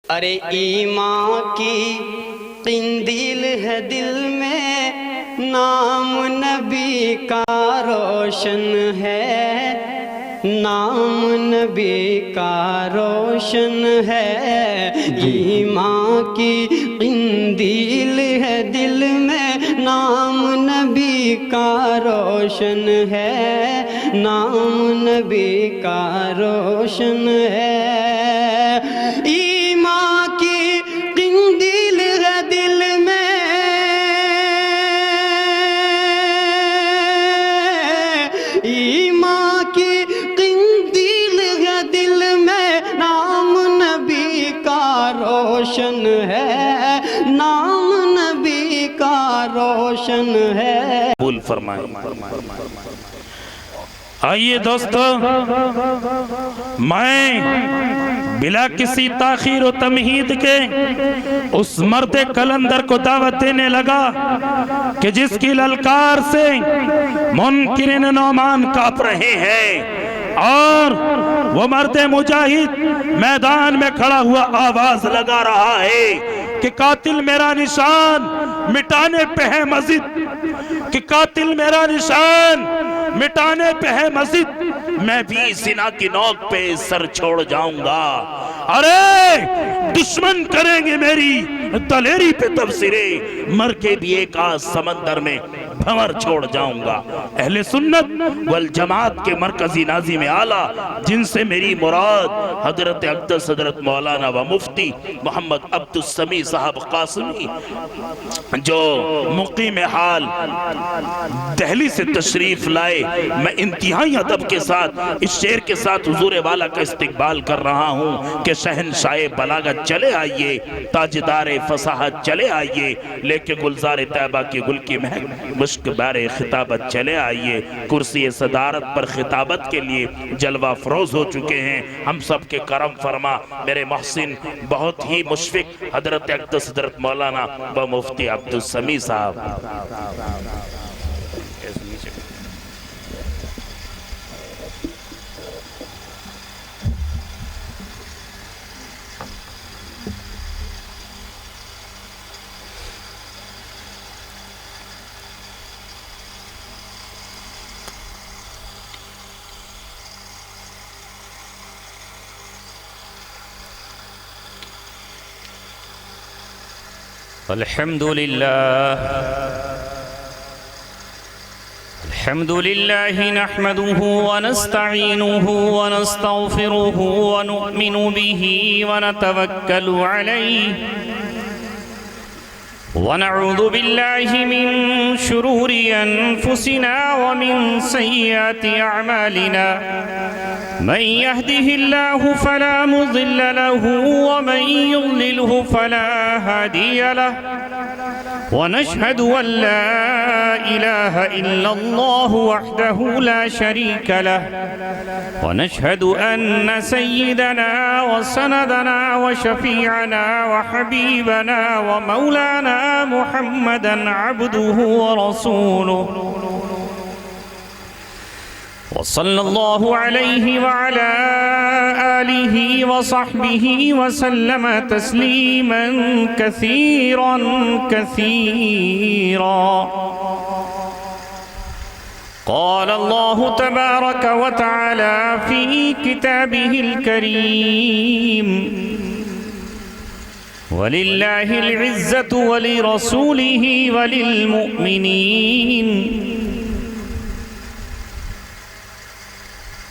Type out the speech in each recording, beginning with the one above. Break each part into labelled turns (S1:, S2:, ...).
S1: अरे ईमान की किंदील है दिल में, नाम नबी का रोशन है, नाम नबी का रोशन है। ईमान की किंदील है दिल में, नाम नबी का रोशन है, नाम नबी का रोशन है। रोशन है, नाम नबी का रोशन है।
S2: कबूल फरमाए। आइए दोस्तों, मैं बिला किसी ताखीर और तमहीद के उस मर्द कलंदर को दावत देने लगा कि जिसकी ललकार से मुनकिरीन नौमान कांप रहे हैं, और वो मर्द मुजाहिद मैदान में खड़ा हुआ आवाज लगा रहा है कि कातिल मेरा निशान मिटाने पे है मस्जिद, कि कातिल मेरा निशान मिटाने पे है मस्जिद, मैं भी जिना की नोक पे सर छोड़ जाऊंगा। अरे दुश्मन करेंगे मेरी दलेरी पे तबसरे, मर के भी एक आध समंदर में भंवर छोड़ जाऊंगा। अहले सुन्नत वल जमात के मरकजी नाज़िम आला, जिनसे मेरी मुराद हजरत अक़दस हजरत मौलाना व मुफ्ती मोहम्मद अब्दुल समी साहब कासिमी, जो मुक़ीम हाल दिल्ली से तशरीफ लाए, मैं इंतहाई अदब के साथ इस शेर के साथ हुजूर वाला का इस्तकबाल कर रहा हूँ कि शहनशाह बलागत चले आइए, ताजदार फसाहत चले आइए, लेके गुलजार तैयबा की गुल की महक मुश्क बारे खिताबत चले आइए। कुर्सी सदारत पर खिताबत के लिए जलवा फरोज हो चुके हैं। हम सब के करम फरमा मेरे मोहसिन बहुत ही मुशफिक हजरत अक़दस हजरत मौलाना व मुफ्ती अब्दुल समी साहब।
S3: अल्हम्दुलिल्लाह नहमदुहु व नस्तईनुहु व नस्तगफिरुहु व नु'मिनु बिही व नतवक्कलु अलैहि व नऊज़ु बिल्लाहि मिन शुरूरि अनफुसिना व मिन सय्यिआति अअमालिना। मन यहदिहिल्लाहु फला मुज़िल्ल लहु व मन युज़लिल्हु फला हादिय लहु। व नशहदु अल्ला इलाहा इल्लल्लाहु वहदहु ला शरीका लहु व नशहदु अन्न सय्यिदना व सनदना व शफीअना व हबीबना व मौलाना मुहम्मदन अब्दुहु व रसूलुहु व सल्लल्लाहु अलैहि व अला आलिहि व सहबिहि व सल्लम तस्लीमन कसीरन कसीरा। क़ाल अल्लाहु तबारक व तआला फ़ी किताबिहिल करीम, वलिल्लाहिल इज़्ज़तु व लिरसूलिहि व लिलमुअ्मिनीन।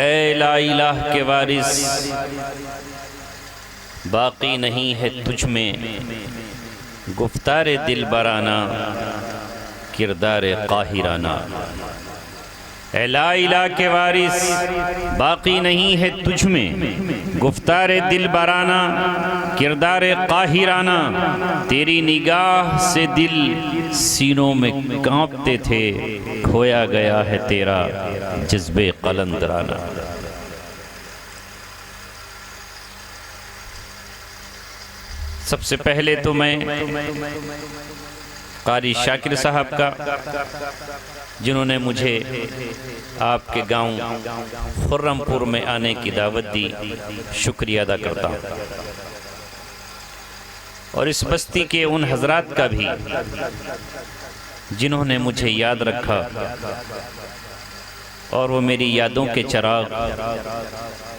S3: ऐ ला इलाह के वारिस, बाकी नहीं है तुझ में गुफ्तारे दिल बराना, किरदार काहिराना। ऐ ला इलाह के वारिस, बाकी नहीं है तुझ में गुफ्तारे दिल बराना, किरदारे काहिराना। तेरी निगाह से दिल सीनों में कांपते थे, खोया गया है तेरा जज्बे कलंदराना। सबसे पहले तो मैं कारी शाकिर साहब का, जिन्होंने मुझे आपके गांव खुर्रमपुर में आने की दावत दी, शुक्रिया अदा करता हूँ। और इस बस्ती के उन हजरात का भी जिन्होंने मुझे याद रखा और वो मेरी यादों के चिराग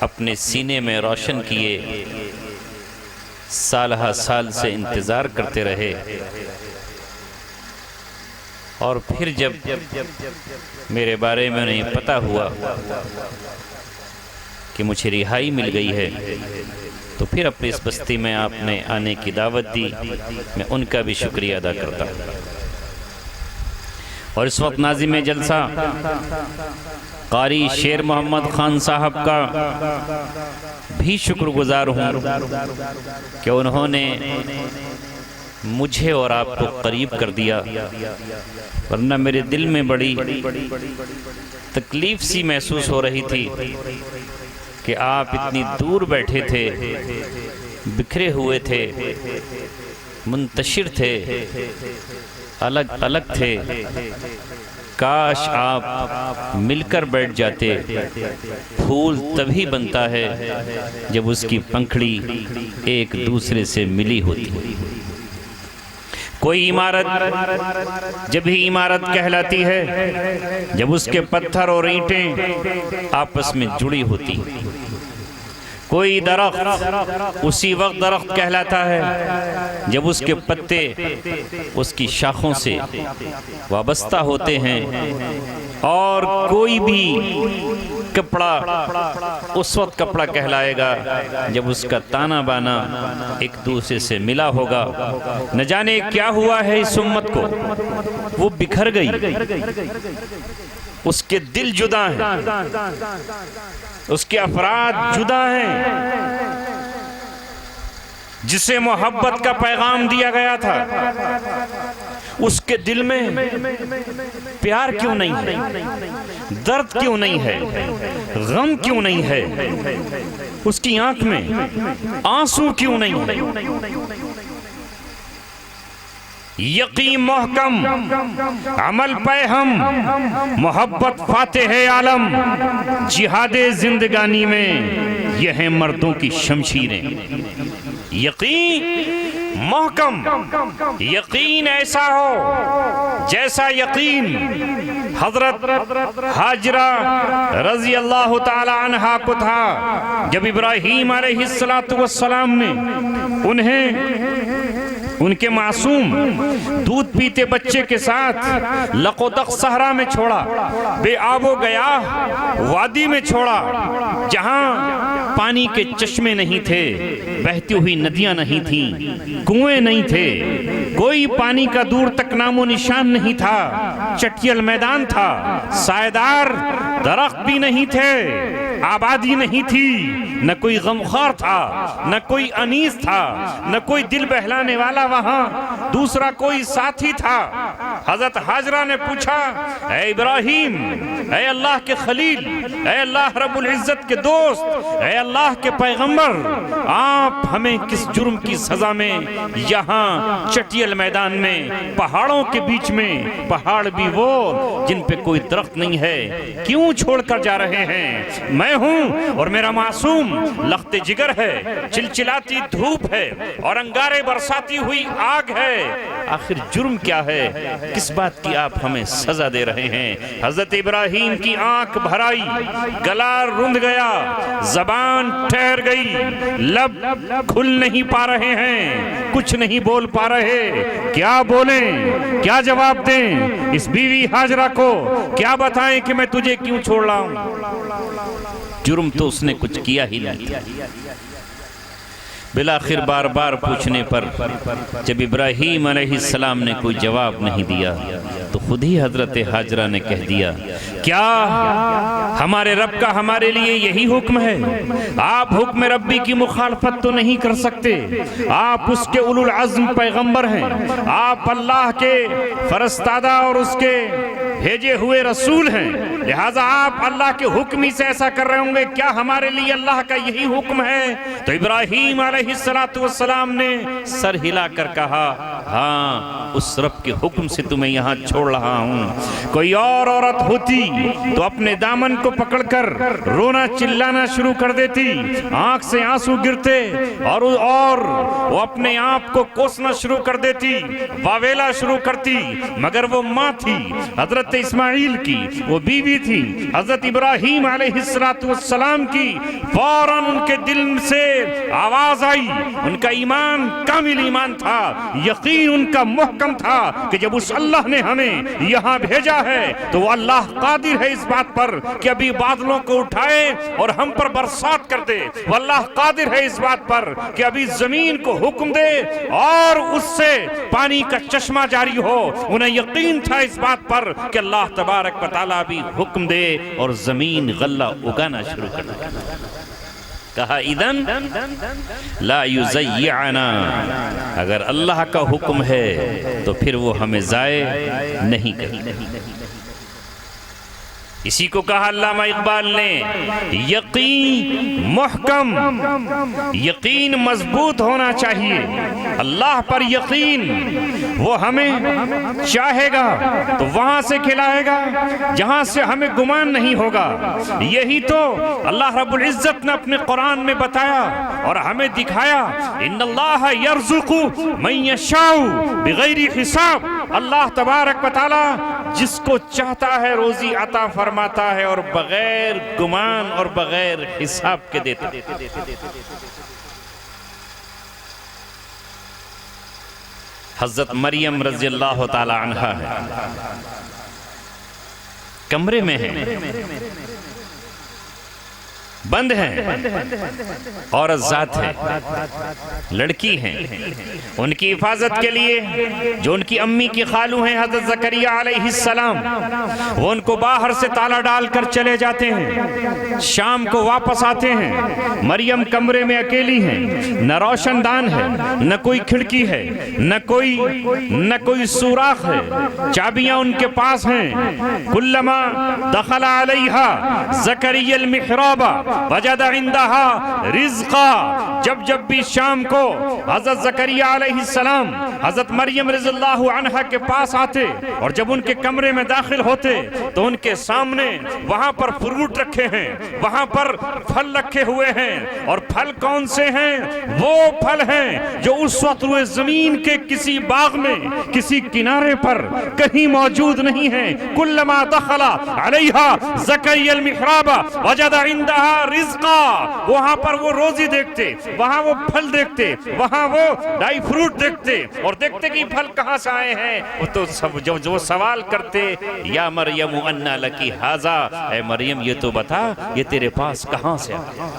S3: अपने सीने में रोशन किए, साल साल से इंतज़ार करते रहे। और फिर जब मेरे बारे में उन्हें पता हुआ कि मुझे रिहाई मिल गई है, तो फिर अपनी इस बस्ती में आपने आने की दावत दी, मैं उनका भी शुक्रिया अदा करता हूँ। और इस वक्त नाज़िम जलसा कारी शेर मोहम्मद खान साहब का भी शुक्रगुजार हूँ कि उन्होंने मुझे और आपको करीब कर दिया, वरना मेरे दिल में बड़ी तकलीफ सी महसूस हो रही थी कि आप इतनी दूर बैठे थे, बिखरे हुए थे, मुंतशिर थे, अलग अलग थे। काश आप मिलकर बैठ जाते। फूल तभी बनता है जब उसकी पंखड़ी एक दूसरे से मिली होती। कोई इमारत जब भी इमारत कहलाती है जब उसके पत्थर और ईंटें आपस में जुड़ी होती। कोई दरख्त उसी वक्त दरख्त कहलाता है जब उसके पत्ते उसकी शाखों से वाबस्ता होते हैं। और कोई भी कपड़ा उस वक्त कपड़ा कहलाएगा जब उसका ताना बाना एक दूसरे से मिला होगा। न जाने क्या हुआ है इस उम्मत को, वो बिखर गई, उसके दिल जुदा हैं, उसके अफराद जुदा हैं। जिसे मोहब्बत का पैगाम दिया गया था उसके दिल में प्यार क्यों नहीं है, दर्द क्यों नहीं है, गम क्यों नहीं है, उसकी आंख में आंसू क्यों नहीं है। यकीन महकम, अमल पे हम, मोहब्बत फातेह आलम, जिहादे जिंदगानी में यह है मर्दों की शमशीरें। यकीन महकम, यकीन ऐसा हो जैसा यकीन हजरत हाजरा रजी अल्लाह ताला अन्हा को था जब इब्राहीम अलैहिस्सलातु वस्सलाम ने उन्हें उनके मासूम दूध पीते बच्चे के साथ लकोदक सहरा में छोड़ा, बेआबो गया वादी में छोड़ा, जहां पानी के चश्मे नहीं थे, बहती हुई नदियां नहीं थीं, कुएं नहीं थे, कोई पानी का दूर तक नामो निशान नहीं था, चटियल मैदान था, सायेदार दरख्त भी नहीं थे, आबादी नहीं थी, न कोई गमखार था, न कोई अनीस था, न कोई दिल बहलाने वाला वहां दूसरा कोई साथी था। हजरत हाजरा ने पूछा, ऐ इब्राहिम, ऐ अल्लाह के खलील, ऐ अल्लाह रब्बुल इज्जत के दोस्त, ऐ अल्लाह के पैगंबर, आप हमें किस जुर्म की सजा में यहाँ चटियल मैदान में पहाड़ों के बीच में, पहाड़ भी वो जिन पे कोई दरख्त नहीं है, क्यों छोड़कर जा रहे हैं? मैं हूं और मेरा मासूम लख्ते जिगर है, चिलचिलाती धूप है और अंगारे बरसाती हुई आग है। आखिर जुर्म क्या है? किस बात की आप हमें सजा दे रहे हैं? हजरत इब्राहिम की आंख भर आई, गला रुंध गया, जबान ठहर गई, लब खुल नहीं पा रहे हैं, कुछ नहीं बोल पा रहे। क्या बोलें, क्या जवाब दें इस बीवी हाजरा को? क्या बताएं कि मैं तुझे क्यों छोड़ रहा हूं? जुर्म तो उसने कुछ किया ही नहीं। बिलाखिर बार बार पूछने पर जब इब्राहीम अलैहिस्सलाम ने कोई जवाब नहीं दिया तो खुद ही हजरत हाजरा ने कह दिया, क्या हमारे रब का हमारे लिए यही हुक्म है? आप हुक्म रब्बी की मुखालफत तो नहीं कर सकते। आप उसके उलुल अज़्म पैगंबर हैं, आप अल्लाह के फरस्तादा और उसके भेजे हुए रसूल हैं, लिहाजा आप अल्लाह के हुक्म ही से ऐसा कर रहे होंगे। क्या हमारे लिए अल्लाह का यही हुक्म है? तो इब्राहीम अलैहिस्सलातु वस्सलाम ने सर हिलाकर कहा, हाँ, उस रब के हुक्म से तुम्हें यहाँ छोड़ रहा हूँ। कोई और औरत होती तो अपने दामन को पकड़कर रोना चिल्लाना शुरू कर देती, आंख से आंसू गिरते और वो अपने आप को कोसना शुरू कर देती, वावेला शुरू करती। मगर वो माँ थी हजरत इस्माइल की, वो बीवी थी हजरत इब्राहीम अलैहिस्सलातु वस्सलाम की। फौरन उनके दिल से आवाज आई, उनका ईमान कामिल ईमान था, यकीन उनका मुहकम था कि जब उस अल्लाह ने हमें यहाँ भेजा है तो वो अल्लाह कादिर है इस बात पर कि अभी बादलों को उठाए और हम पर बरसात कर दे। वो अल्लाह कादिर है इस बात पर कि अभी जमीन को हुक्म दे और उससे पानी का चश्मा जारी हो। उन्हें यकीन था इस बात पर कि अल्लाह तबारक व तआला भी हुक्म दे और जमीन गल्ला उगाना शुरू कर दे। कहा, इदन ला युज़य्यअना, अगर अल्लाह का हुक्म है तो फिर वो हमें ज़ाये नहीं करेगा। इसी को कहा अल्लामा इकबाल ने, यकीन मुहकम, यकीन मजबूत होना चाहिए। अल्लाह पर यकीन, वो हमें चाहेगा तो वहां से खिलाएगा जहां से हमें गुमान नहीं होगा। यही तो अल्लाह रब्बुल इज्जत ने अपने कुरान में बताया और हमें दिखाया, इन्नल्लाह यर्ज़ुक़ु मन यशाउ बिगैरि हिसाब। अल्लाह तबारक व तआला जिसको चाहता है रोजी अता फरमाता है और बगैर गुमान और बगैर हिसाब के देता है। हजरत मरियम रज़ी अल्लाह ताला अन्हा है, कमरे में है, बंद है, औरत जात है, लड़की है। उनकी हिफाजत के लिए जो उनकी अम्मी की खालू हैं हजरत ज़करिया अलैहिस्सलाम, वो उनको बाहर से ताला डालकर चले जाते हैं, शाम को वापस आते हैं। मरियम कमरे में अकेली हैं, न रोशनदान है, न कोई खिड़की है, न कोई सुराख है, चाबियां उनके पास हैं। कुल्लमा दखला अलैहा ज़करिया मिहराबा वजदा इंदहा रिज़्क़ा, जब भी शाम को हजरत ज़करिया अलैहिस्सलाम हजरत मरियम रज़ियल्लाहु अन्हा के पास आते और जब उनके कमरे में दाखिल होते तो उनके सामने वहां पर फ्रूट रखे हैं, वहां पर फल रखे हुए हैं। और फल कौन से हैं? वो फल हैं जो उस वक्त हुए जमीन के किसी बाग में, किसी किनारे पर कहीं मौजूद नहीं है। कुल्लमा दखला अलैहा ज़करिया मिहराबा वजदा इंदहा रिज़्क़ा, वहां पर वो रोजी देखते, वहां वो फल देखते, वहां वो ड्राई फ्रूट देखते और देखते कि फल कहां से आए हैं। वो तो सब जो सवाल करते, या मरियम अन्ना लकी हाजा, ऐ मरियम ये तो बता ये तेरे पास कहां से आया।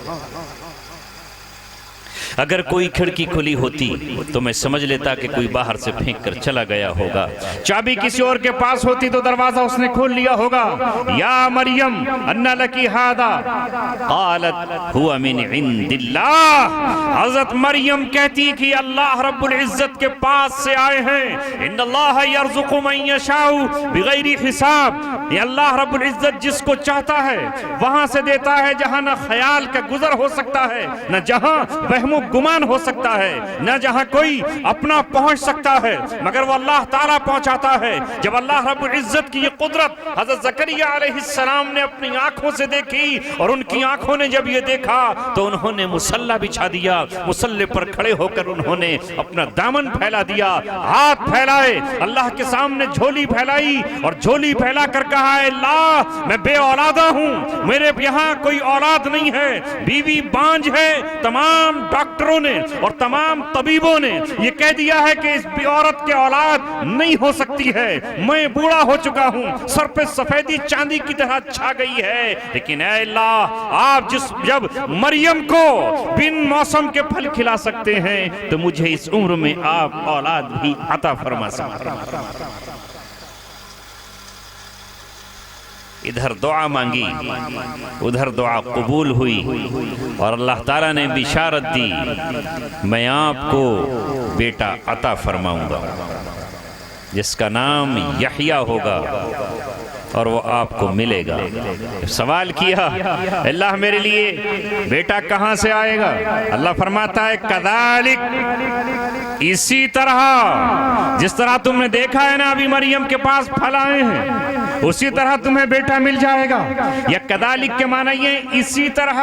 S3: अगर कोई खिड़की खुली होती तो मैं समझ लेता कि कोई बाहर से फेंक कर चला गया होगा। चाबी किसी और के पास होती तो दरवाजा उसने खोल लिया होगा। या मरियम अन्ना लकी हादा क़ालत हुवा मिन इंदिल्लाह, हज़रत मरियम कहती कि अल्लाह रब्बुल इज्जत के पास से आए हैं। इन्नल्लाह यर्ज़ुक़ु मन यशाउ बिगैरि हिसाब, ये अल्लाह रब्बुल इज्जत जिसको चाहता है वहां से देता है जहां न ख्याल का गुजर हो सकता है, न जहां वहमो गुमान हो सकता है, न जहां कोई अपना पहुंच सकता है, मगर वो अल्लाह ताला पहुंचाता है। जब अल्लाह रब्बुल इज्जत की ये कुदरत हज़रत ज़करिया अलैहिस्सलाम ने अपनी आंखों से देखी और उनकी आंखों ने जब ये देखा तो उन्होंने मुसल्ला बिछा दिया, मुसल्ले पर खड़े होकर उन्होंने अपना दामन फैला दिया, हाथ फैलाए, अल्लाह के सामने झोली फैलाई और झोली फैला कर कहा, अल्लाह मैं बे औलादा हूं, मेरे यहाँ कोई औलाद नहीं है, बीवी बांझ है, तमाम डॉक्टर डॉक्टरों ने और तमाम तबीबों ने ये कह दिया है कि इस औरत के औलाद नहीं हो सकती है, मैं बूढ़ा हो चुका हूं, सर पे सफेदी चांदी की तरह छा गई है, लेकिन ऐ अल्लाह, आप जब मरियम को बिन मौसम के फल खिला सकते हैं तो मुझे इस उम्र में आप औलाद भी अता फरमा सकते हैं। इधर दुआ मांगी, उधर दुआ कबूल हुई और अल्लाह ताला ने बिशारत दी, मैं आपको बेटा अता फरमाऊंगा जिसका नाम यहया होगा और वो आपको मिलेगा। सवाल किया, अल्लाह मेरे लिए बेटा कहां से आएगा? अल्लाह फरमाता है कदालिक, इसी तरह जिस तरह तुमने देखा है ना अभी मरियम के पास फल आए हैं, उसी तरह तुम्हें बेटा मिल जाएगा। या कदालिक के माना ये इसी तरह,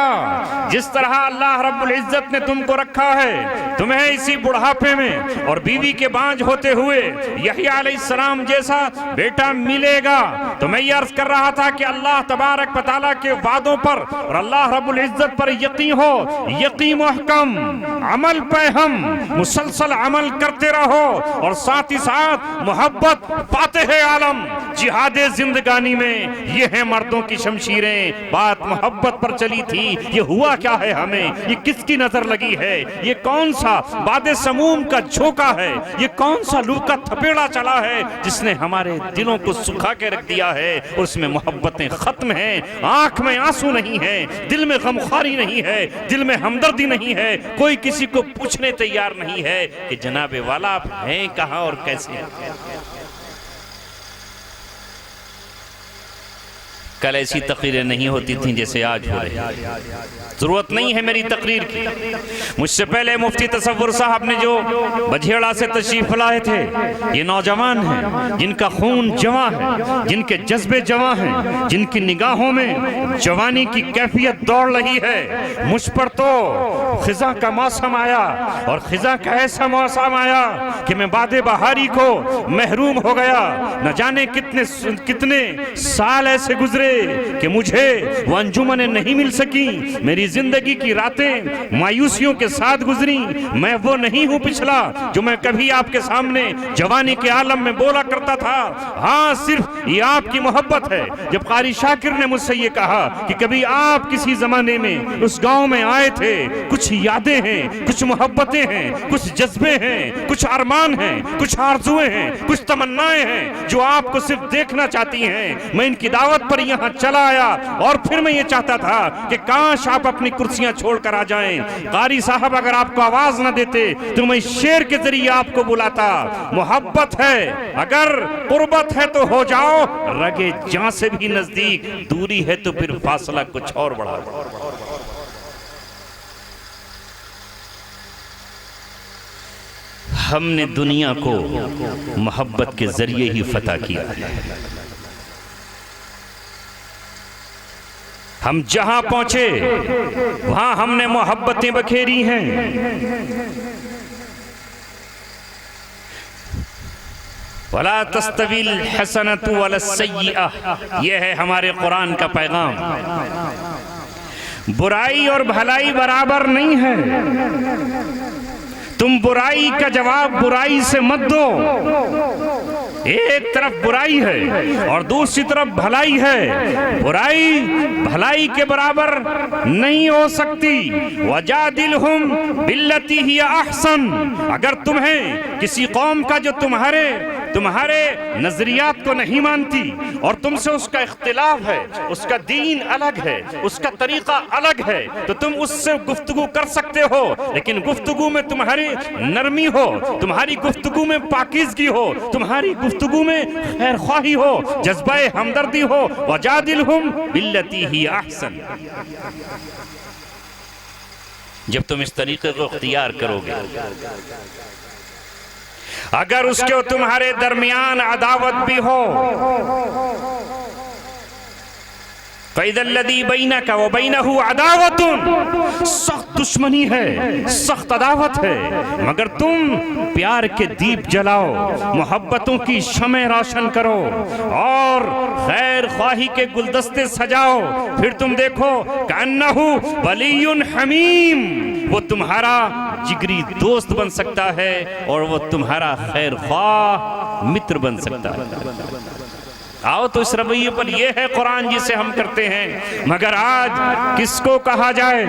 S3: जिस तरह अल्लाह रब्बुल इज्जत ने तुमको रखा है, तुम्हें इसी बुढ़ापे में और बीवी के बांझ होते हुए यहया अलैहिस्सलाम जैसा बेटा मिलेगा। तो मैं ये अर्ज कर रहा था कि अल्लाह तबारक व तआला के वादों पर और अल्लाह रब्बुल इज्जत पर यकीन हो, यकीन मुहकम, अमल पे हम मुसलसल अमल करते रहो और साथ ही साथ मोहब्बत फातिह आलम जिहादे जिंदगानी में ये है मर्दों की शमशीरें। बात मोहब्बत पर चली थी, ये हुआ क्या है हमें, ये किसकी नजर लगी है, ये कौन सा बादे समूम का झोंका है, ये कौन सा लू का थपेड़ा चला है जिसने हमारे दिलों को सुखा के रख दिया है। और उसमें मोहब्बतें खत्म हैं, आंख में आंसू नहीं है, दिल में गमखारी नहीं है, दिल में हमदर्दी नहीं है, कोई किसी को पूछने तैयार नहीं है कि जनाबे वाला आप हैं कहां और कैसे हैं। कल ऐसी तकरीरें नहीं होती थी जैसे आज हो रही है। जरूरत नहीं है मेरी तकरीर की। मुझसे पहले मुफ्ती तसव्वुर साहब ने जो बझेड़ा से तशरीफ लाए थे, ये नौजवान हैं जिनका खून जवां है, जिनके जज्बे जवां हैं, जिनकी निगाहों में जवानी की कैफियत दौड़ रही है। मुझ पर तो खिजा का मौसम आया और खिजा का ऐसा मौसम आया कि मैं बादे बहारी को महरूम हो गया। न जाने कितने साल ऐसे गुजरे कि मुझे वो अंजुमने नहीं मिल सकी। मेरी जिंदगी की रातें मायूसियों के साथ गुजरी। मैं वो नहीं हूँ पिछला जो मैं कभी आपके सामने जवानी के आलम में बोला करता था। हाँ, सिर्फ ये आपकी मोहब्बत है। जब कारी शाकिर ने मुझसे ये कहा कि कभी आप किसी जमाने में उस गांव में आए थे, कुछ यादें हैं, कुछ मोहब्बतें हैं, कुछ जज्बे हैं, कुछ अरमान हैं, कुछ आरजुएं हैं, कुछ तमन्नाएं हैं जो आपको सिर्फ देखना चाहती हैं। मैं इनकी दावत पर यहाँ चला आया और फिर मैं ये चाहता था कि काश आप अपनी कुर्सियां छोड़कर आ जाएं। कारी साहब अगर आपको आवाज न देते तो मैं शेर के जरिए आपको बुलाता। मोहब्बत है, अगर कुर्बत है तो हो जाओ रगे जां से भी नजदीक, दूरी है तो फिर फासला कुछ और बढ़ा। हमने दुनिया को मोहब्बत के जरिए ही फतह किया है। हम जहां पहुंचे वहां हमने मोहब्बतें बखेरी हैं। वला तस्तविल हसनतु वला सय्यिअह, यह है हमारे कुरान का पैगाम। बुराई और भलाई बराबर नहीं है। तुम बुराई का जवाब बुराई से मत दो। एक तरफ बुराई है और दूसरी तरफ भलाई है। बुराई भलाई के बराबर नहीं हो सकती। वजादिलहुम बिल्लती हिय अहसन, अगर तुम्हें किसी कौम का जो तुम्हारे नजरियात को नहीं मानती और तुमसे उसका इख्तिलाफ है, उसका दीन अलग है, उसका तरीका अलग है, तो तुम उससे गुफ्तगू कर सकते हो, लेकिन गुफ्तगू में तुम्हारी नरमी हो, तुम्हारी गुफ्तगू में पाकीज़गी हो, तुम्हारी गुफ्तगू में खैर ख्वाही हो, जज्बे हमदर्दी हो। वजादिलहुम बिल्लती ही अहसन, जब तुम इस तरीके को इख्तियार करोगे, अगर उसके तुम्हारे दरमियान अदावत भी हो, फ़इज़ल्लज़ी बैनका व बैनहु अदावतुन, सख्त दुश्मनी है, सख्त अदावत है, मगर तुम प्यार के दीप जलाओ, मोहब्बतों की शमे रोशन करो और खैर ख्वाही के गुलदस्ते सजाओ, फिर तुम देखो कअन्नहु वलियुन हमीम, वो तुम्हारा जिगरी दोस्त बन सकता है और वो तुम्हारा खैर ख्वाह मित्र बन सकता है। आओ तो इस रवैये पर यह है कुरान जिसे हम करते हैं। मगर आज किसको कहा जाए,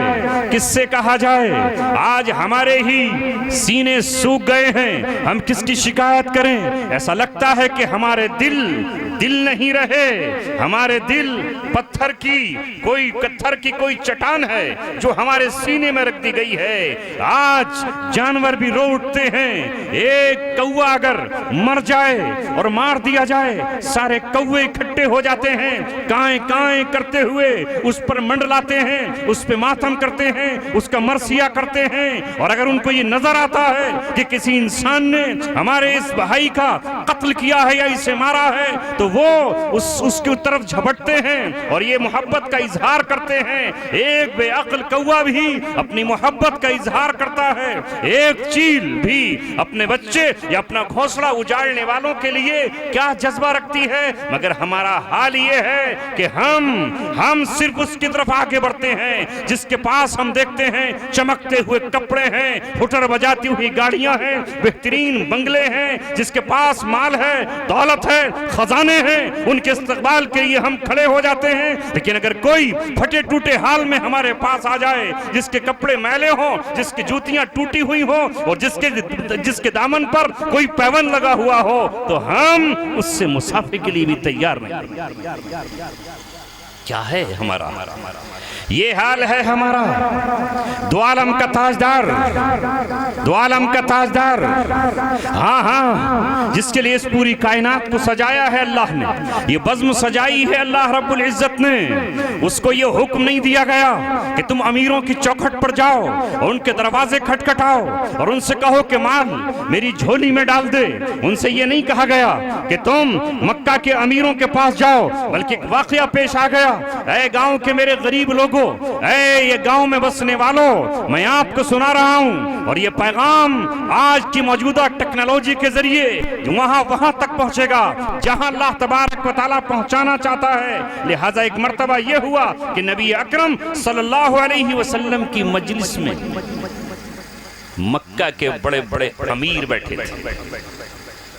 S3: किससे कहा जाए? आज हमारे ही सीने सूख गए हैं, हम किसकी शिकायत करें? ऐसा लगता है कि हमारे दिल नहीं रहे, हमारे दिल पत्थर की कोई चट्टान है जो हमारे सीने में रख दी गई है। आज जानवर भी रो उठते हैं। एक कौवा अगर मर जाए और मार दिया जाए, सारे कौवे इकट्ठे हो जाते हैं, काएं काएं करते हुए उस पर मंडलाते हैं, उस पे मातम करते हैं, उसका मरसिया करते हैं। और अगर उनको ये नजर आता है कि किसी इंसान ने हमारे इस भाई का कत्ल किया है या इसे मारा है, तो वो उसकी तरफ झपटते हैं और ये मोहब्बत का इजहार करते हैं। एक बेअक्ल कौवा भी अपनी मोहब्बत का इजहार करता है। एक चील भी अपने बच्चे या अपना घोंसला उजाड़ने वालों के लिए क्या जज्बा रखती है। मगर हमारा हाल ये है कि हम सिर्फ उसकी तरफ आगे बढ़ते हैं जिसके पास हम देखते हैं चमकते हुए कपड़े हैं, हुटर बजाती हुई गाड़ियां हैं, बेहतरीन बंगले हैं, जिसके पास माल है, दौलत है, खजाने हैं, उनके इस्तकबाल के लिए हम खड़े हो जाते हैं। लेकिन अगर कोई फटे टूटे हाल में हमारे पास आ जाए, जिसके कपड़े मैले हों, जिसकी जूतियां टूटी हुई हो और जिसके दामन पर कोई पैबंद लगा हुआ हो, तो हम उससे मुसाफे के लिए भी तैयार नहीं। क्या है हमारा? ये हाल है हमारा। दो आलम का ताजदार, दो आलम का ताजदार, हाँ, जिसके लिए इस पूरी कायनात को सजाया है अल्लाह ने, ये बज़्म सजाई है अल्लाह रब्बुल इज्जत ने। उसको ये हुक्म नहीं दिया गया कि तुम अमीरों की चौखट पर जाओ और उनके दरवाजे खटखटाओ और उनसे कहो कि माल मेरी झोली में डाल दे। उनसे ये नहीं कहा गया कि तुम मक्का के अमीरों के पास जाओ, बल्कि एक वाकया पेश आ गया। ऐ गांव के मेरे गरीब लोगों, ऐ ये गांव में बसने वालों, मैं आपको सुना रहा हूं और ये पैगाम आज की मौजूदा टेक्नोलॉजी के जरिए वहां तक पहुंचेगा जहां अल्लाह तबारक व तआला पहुंचाना चाहता है। लिहाजा एक मर्तबा ये हुआ कि नबी अकरम सल्लल्लाहु अलैहि वसल्लम की मजलिस में मक्का के बड़े बड़े अमीर बैठे थे,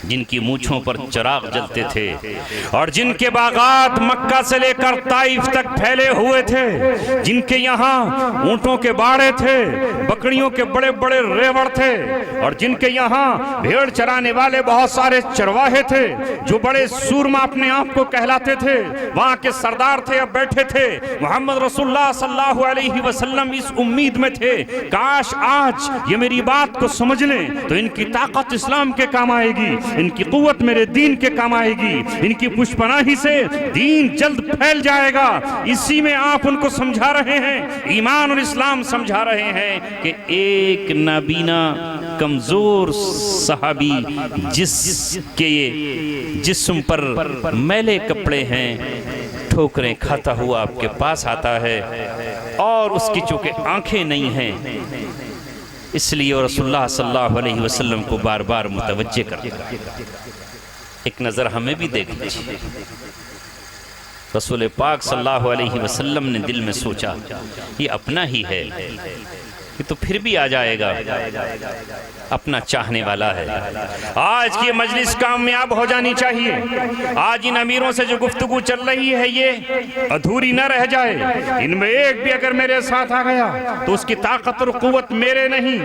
S3: जिनकी मूंछों पर चिराग जलते थे और जिनके बागात मक्का से लेकर ताइफ तक फैले हुए थे, जिनके यहाँ ऊंटों के बाड़े थे, बकरियों के बड़े बड़े रेवड़ थे और जिनके यहाँ भेड़ चराने वाले बहुत सारे चरवाहे थे जो बड़े सूरमा अपने आप को कहलाते थे। वहाँ के सरदार थे, अब बैठे थे। मोहम्मद रसूलुल्लाह सल्लल्लाहु अलैहि वसल्लम इस उम्मीद में थे, काश आज ये मेरी बात को समझ लें तो इनकी ताकत इस्लाम के काम आएगी, इनकी कुव्वत मेरे दीन के काम आएगी, इनकी पुष्पनाही से दीन जल्द फैल जाएगा। इसी में आप उनको समझा रहे हैं, ईमान और इस्लाम समझा रहे हैं कि एक नाबीना कमजोर सहाबी जिसके जिस्म पर मैले कपड़े हैं, ठोकरें खाता हुआ आपके पास आता है और उसकी चूंकि आंखें नहीं हैं, इसलिए रसूलुल्लाह सल्लल्लाहु अलैहि वसल्लम को बार बार मुतवज्जे करते। एक नज़र हमें भी देख लीजिए। रसूल पाक सल्लल्लाहु अलैहि वसल्लम ने दिल में सोचा ये अपना ही है, कि तो फिर भी आ जाएगा, अपना चाहने वाला है। आज की मजलिस कामयाब हो जानी चाहिए। आज इन अमीरों से जो गुफ्तगू चल रही है ये अधूरी न रह जाए। इनमें एक भी अगर मेरे साथ आ गया तो उसकी ताकत और कुव्वत मेरे नहीं,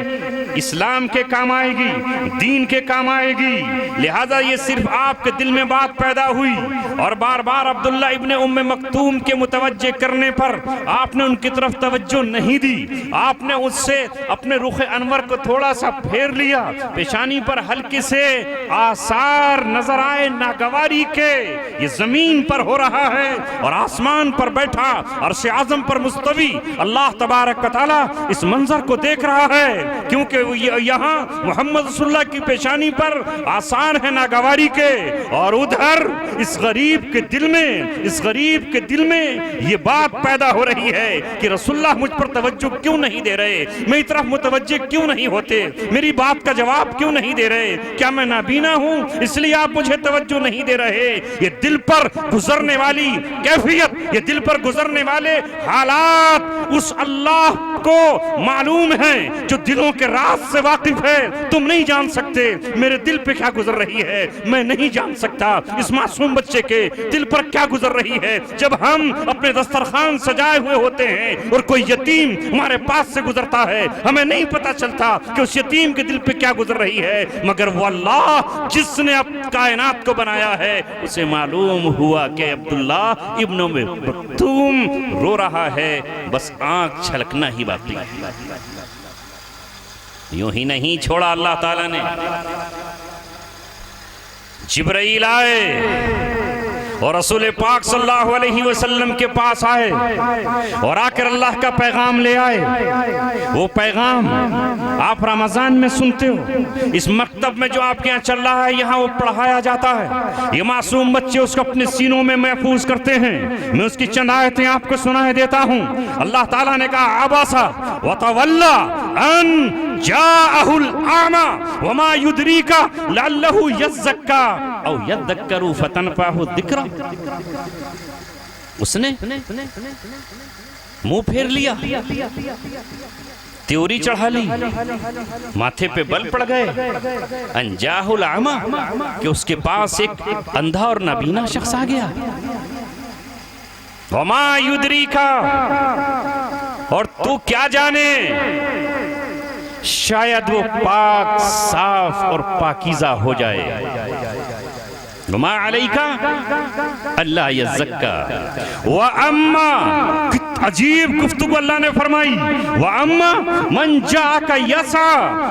S3: इस्लाम के काम आएगी, दीन के काम आएगी। लिहाजा ये सिर्फ आपके दिल में बात पैदा हुई और बार बार अब्दुल्ला इब्ने उम्मे मक्तूम के मुतवज्जे करने पर आपने उनकी तरफ तवज्जो नहीं दी। आपने उससे अपने रुख अनवर को थोड़ा सा फेर लिया। पेशानी पर हल्के से आसार नजर आए नागवारी के। ये जमीन पर हो रहा है और आसमान पर बैठा अर्श आज़म पर मुस्तवी अल्लाह तबारक व तआला इस मंजर को देख रहा है, क्योंकि यहाँ मोहम्मद रसूलुल्लाह की पेशानी पर आसार है नागवारी के और उधर इस गरीब के दिल में ये बात पैदा हो रही है कि रसूलुल्लाह मुझ पर तवज्जो क्यों नहीं दे रहे। मेरी तरफ मुतवज्जे क्यों नहीं होते, मेरी बात का जवाब क्यों नहीं दे रहे? क्या मैं नाबीना हूं इसलिए आप मुझे तवज्जो नहीं दे रहे? ये दिल पर गुजरने वाली कैफियत, ये दिल पर गुजरने वाले हालात उस अल्लाह को मालूम है जो दिलों के राज से वाकिफ है। तुम नहीं जान सकते मेरे दिल पे क्या गुजर रही है, मैं नहीं जान सकता इस मासूम बच्चे के दिल पर क्या गुजर रही है। जब हम अपने दस्तरखान सजाए हुए होते हैं और कोई यतीम हमारे पास से गुजरता है, हमें नहीं पता चलता कि उस यतीम के दिल पे क्या गुजर रही है, मगर वो अल्लाह जिसने अब कायनात को बनाया है उसे मालूम हुआ कि अब्दुल्ला इब्न मक्तूम रो रहा है, बस आंख छलकना ही बाकी। यूं ही नहीं छोड़ा अल्लाह ताला ने। जिब्राइल आए और रसूल पाक सल्लल्लाहु अलैहि वसल्लम के पास आए और आकर अल्लाह का पैगाम ले आए। वो पैगाम आप रमजान में सुनते हो, इस मकतब में जो आपके यहाँ चल रहा है यहाँ वो पढ़ाया जाता है। ये मासूम बच्चे उसको अपने सीनों में महफूज करते हैं। मैं उसकी चंद आयतें आपको सुनाए देता हूँ। अल्लाह ताला ने कहा आबासा व तवल्ला अन जाअहुल आमा वमा युद्रीका लअल्लहु यज़्ज़क्का औ यद्दक्करु फतनफअहु दिक्रा। उसने मुंह फेर लिया, त्योरी चढ़ा ली, माथे पे बल पड़ गए। अंजाहुल आमा कि उसके पास एक अंधा और नाबीना शख्स आ गया। वमा युद्रीका और तू क्या जाने शायद वो पाक साफ और पाकीज़ा हो जाए। वमा अलैका अल्लाह यज़्ज़क्का व अम्मा, अजीब गुफ्तगू अल्लाह ने फरमाई। व अम्मा मन जाका यसा,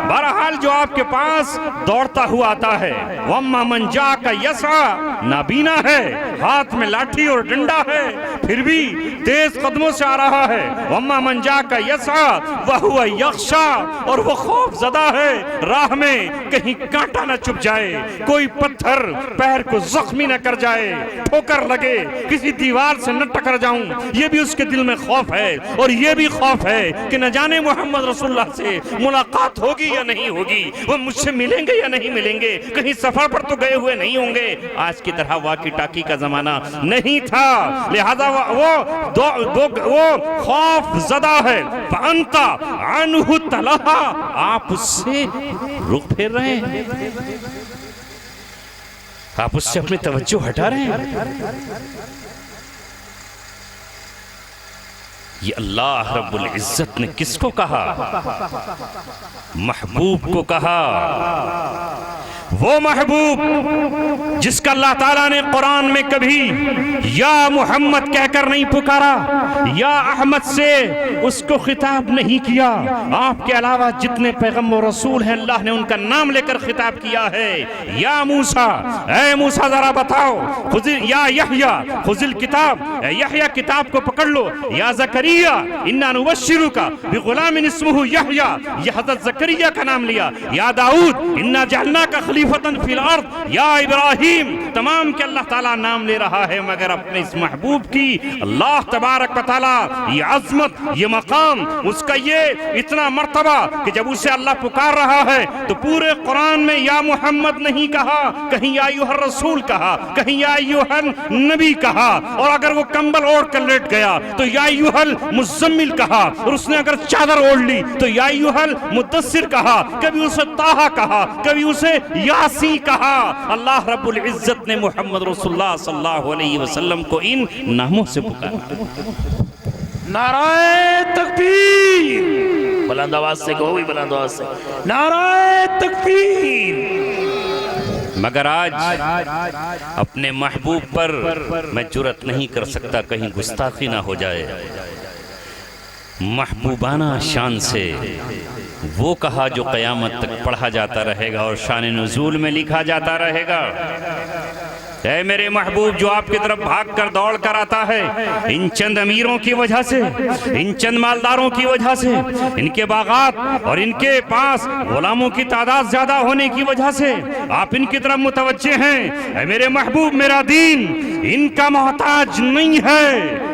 S3: बहरहाल जो आपके पास दौड़ता हुआ आता है। व अम्मा मन जाका यसा, नाबीना है, हाथ में लाठी और डंडा है, फिर भी तेज कदमों से आ रहा है। व अम्मा मन जाका यसा व हुवा यख्शा, और वो खौफ ज़दा है राह में कहीं कांटा न चुभ जाए, कोई पत्थर पैर को जख्मी न कर जाए, ठोकर लगे, किसी दीवार से न टकर जाऊं, ये भी उसके दिल में खौफ है। और ये भी खौफ है कि न जाने मोहम्मद रसूलुल्लाह से मुलाकात होगी या नहीं होगी, वो मुझसे मिलेंगे या नहीं मिलेंगे, कहीं सफर पर तो गए हुए नहीं होंगे। आज की तरह वाकी टाकी का जमाना नहीं था, लिहाजा वो खौफ ज़दा है। फअंता अन्हु तलहा, आप उससे रुख फेर रहे हैं, आप उससे अपनी तवज्जो हटा रहे हैं। ये अल्लाह रब्बुल इज्जत ने किसको कहा? महबूब को कहा। वो महबूब जिसका अल्लाह ताला ने कुरान में कभी या मोहम्मद कहकर नहीं पुकारा, या अहमद से उसको खिताब नहीं किया। आपके अलावा जितने पैगंबर रसूल हैं अल्लाह ने उनका नाम लेकर खिताब किया है। या मूसा, ऐ मूसा जरा बताओ, या यहया खुजिल किताब, यहया किताब को पकड़ लो। या ज़करिया इन्ना नुबश्शिरुका बिग़ुलामिन इस्मुहु यहया, यह हज़रत ज़करिया का नाम लिया। या दाऊद इन्ना जअलनाका खलीफतन फिल अर्द, या इब्राहिम, तमाम के अल्लाह ताला नाम ले रहा है, मगर अपने इस महबूब की अल्लाह तबारक व तआला ये अज़मत, ये मकाम, उसका ये इतना मर्तबा कि जब उसे अल्लाह पुकार रहा है तो पूरे कुरान में या मोहम्मद नहीं कहा, कहीं या अय्युहर रसूल कहा, कहीं या अय्युहन नबी कहा, और अगर वो कंबल ओढ़ कर लेट गया तो या अय्युहल मुज़म्मिल कहा, और उसने अगर चादर ओढ़ ली तो या अय्युहल मुद्दस्सिर कहा, कभी उसे ताहा कहा, कभी उसे यासी कहा। अल्लाह रब्बुल इज्जत ने मोहम्मद रसूलुल्लाह सल्लल्लाहु अलैहि वसल्लम को इन नामों से पुकारा।
S2: नाराए तकबीर, बुलंद आवाज से कहो, बुलंद आवाज से नाराए तकबीर।
S3: मगर आज अपने महबूब पर मैं जुर्रत नहीं कर सकता कहीं गुस्ताखी ना हो जाए। महबूबाना शान से वो कहा जो क़यामत तक पढ़ा जाता रहेगा और शान नुज़ूल में लिखा जाता रहेगा। ऐ मेरे महबूब, जो आपकी तरफ भाग कर दौड़ कर आता है इन चंद अमीरों की वजह से, इन चंद मालदारों की वजह से, इनके बागात और इनके पास गुलामों की तादाद ज्यादा होने की वजह से आप इनकी तरफ मुतवज्जे हैं। ऐ मेरे महबूब, मेरा दीन इनका मोहताज नहीं है,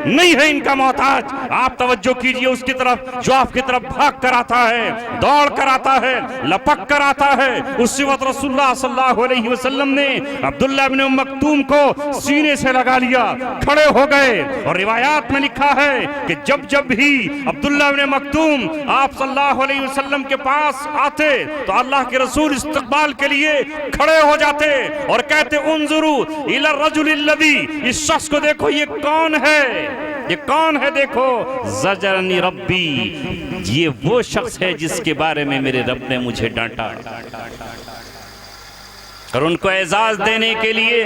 S3: नहीं है इनका मोहताज। आप तवज्जो कीजिए उसकी तरफ जो आपकी तरफ भाग कर आता है, दौड़ कर आता है, लपक कर आता है। उसी वक्त रसूलुल्लाह सल्लल्लाहु अलैहि वसल्लम ने अब्दुल्लाह इब्न मक्तूम को सीने से लगा लिया, खड़े हो गए। और रिवायात में लिखा है कि जब जब भी अब्दुल्लाह इब्न मक्तूम आप सल्लल्लाहु अलैहि वसल्लम के पास आते तो अल्लाह के रसूल इस्तकबाल के लिए खड़े हो जाते और कहते, उन्जुरू इला रजुलिल लज़ी, इस शख्स को देखो, ये कौन है, ये कौन है, देखो। ज़जरनी रब्बी, ये वो शख्स है जिसके बारे में मेरे रब ने मुझे डांटा। और उनको एजाज देने के लिए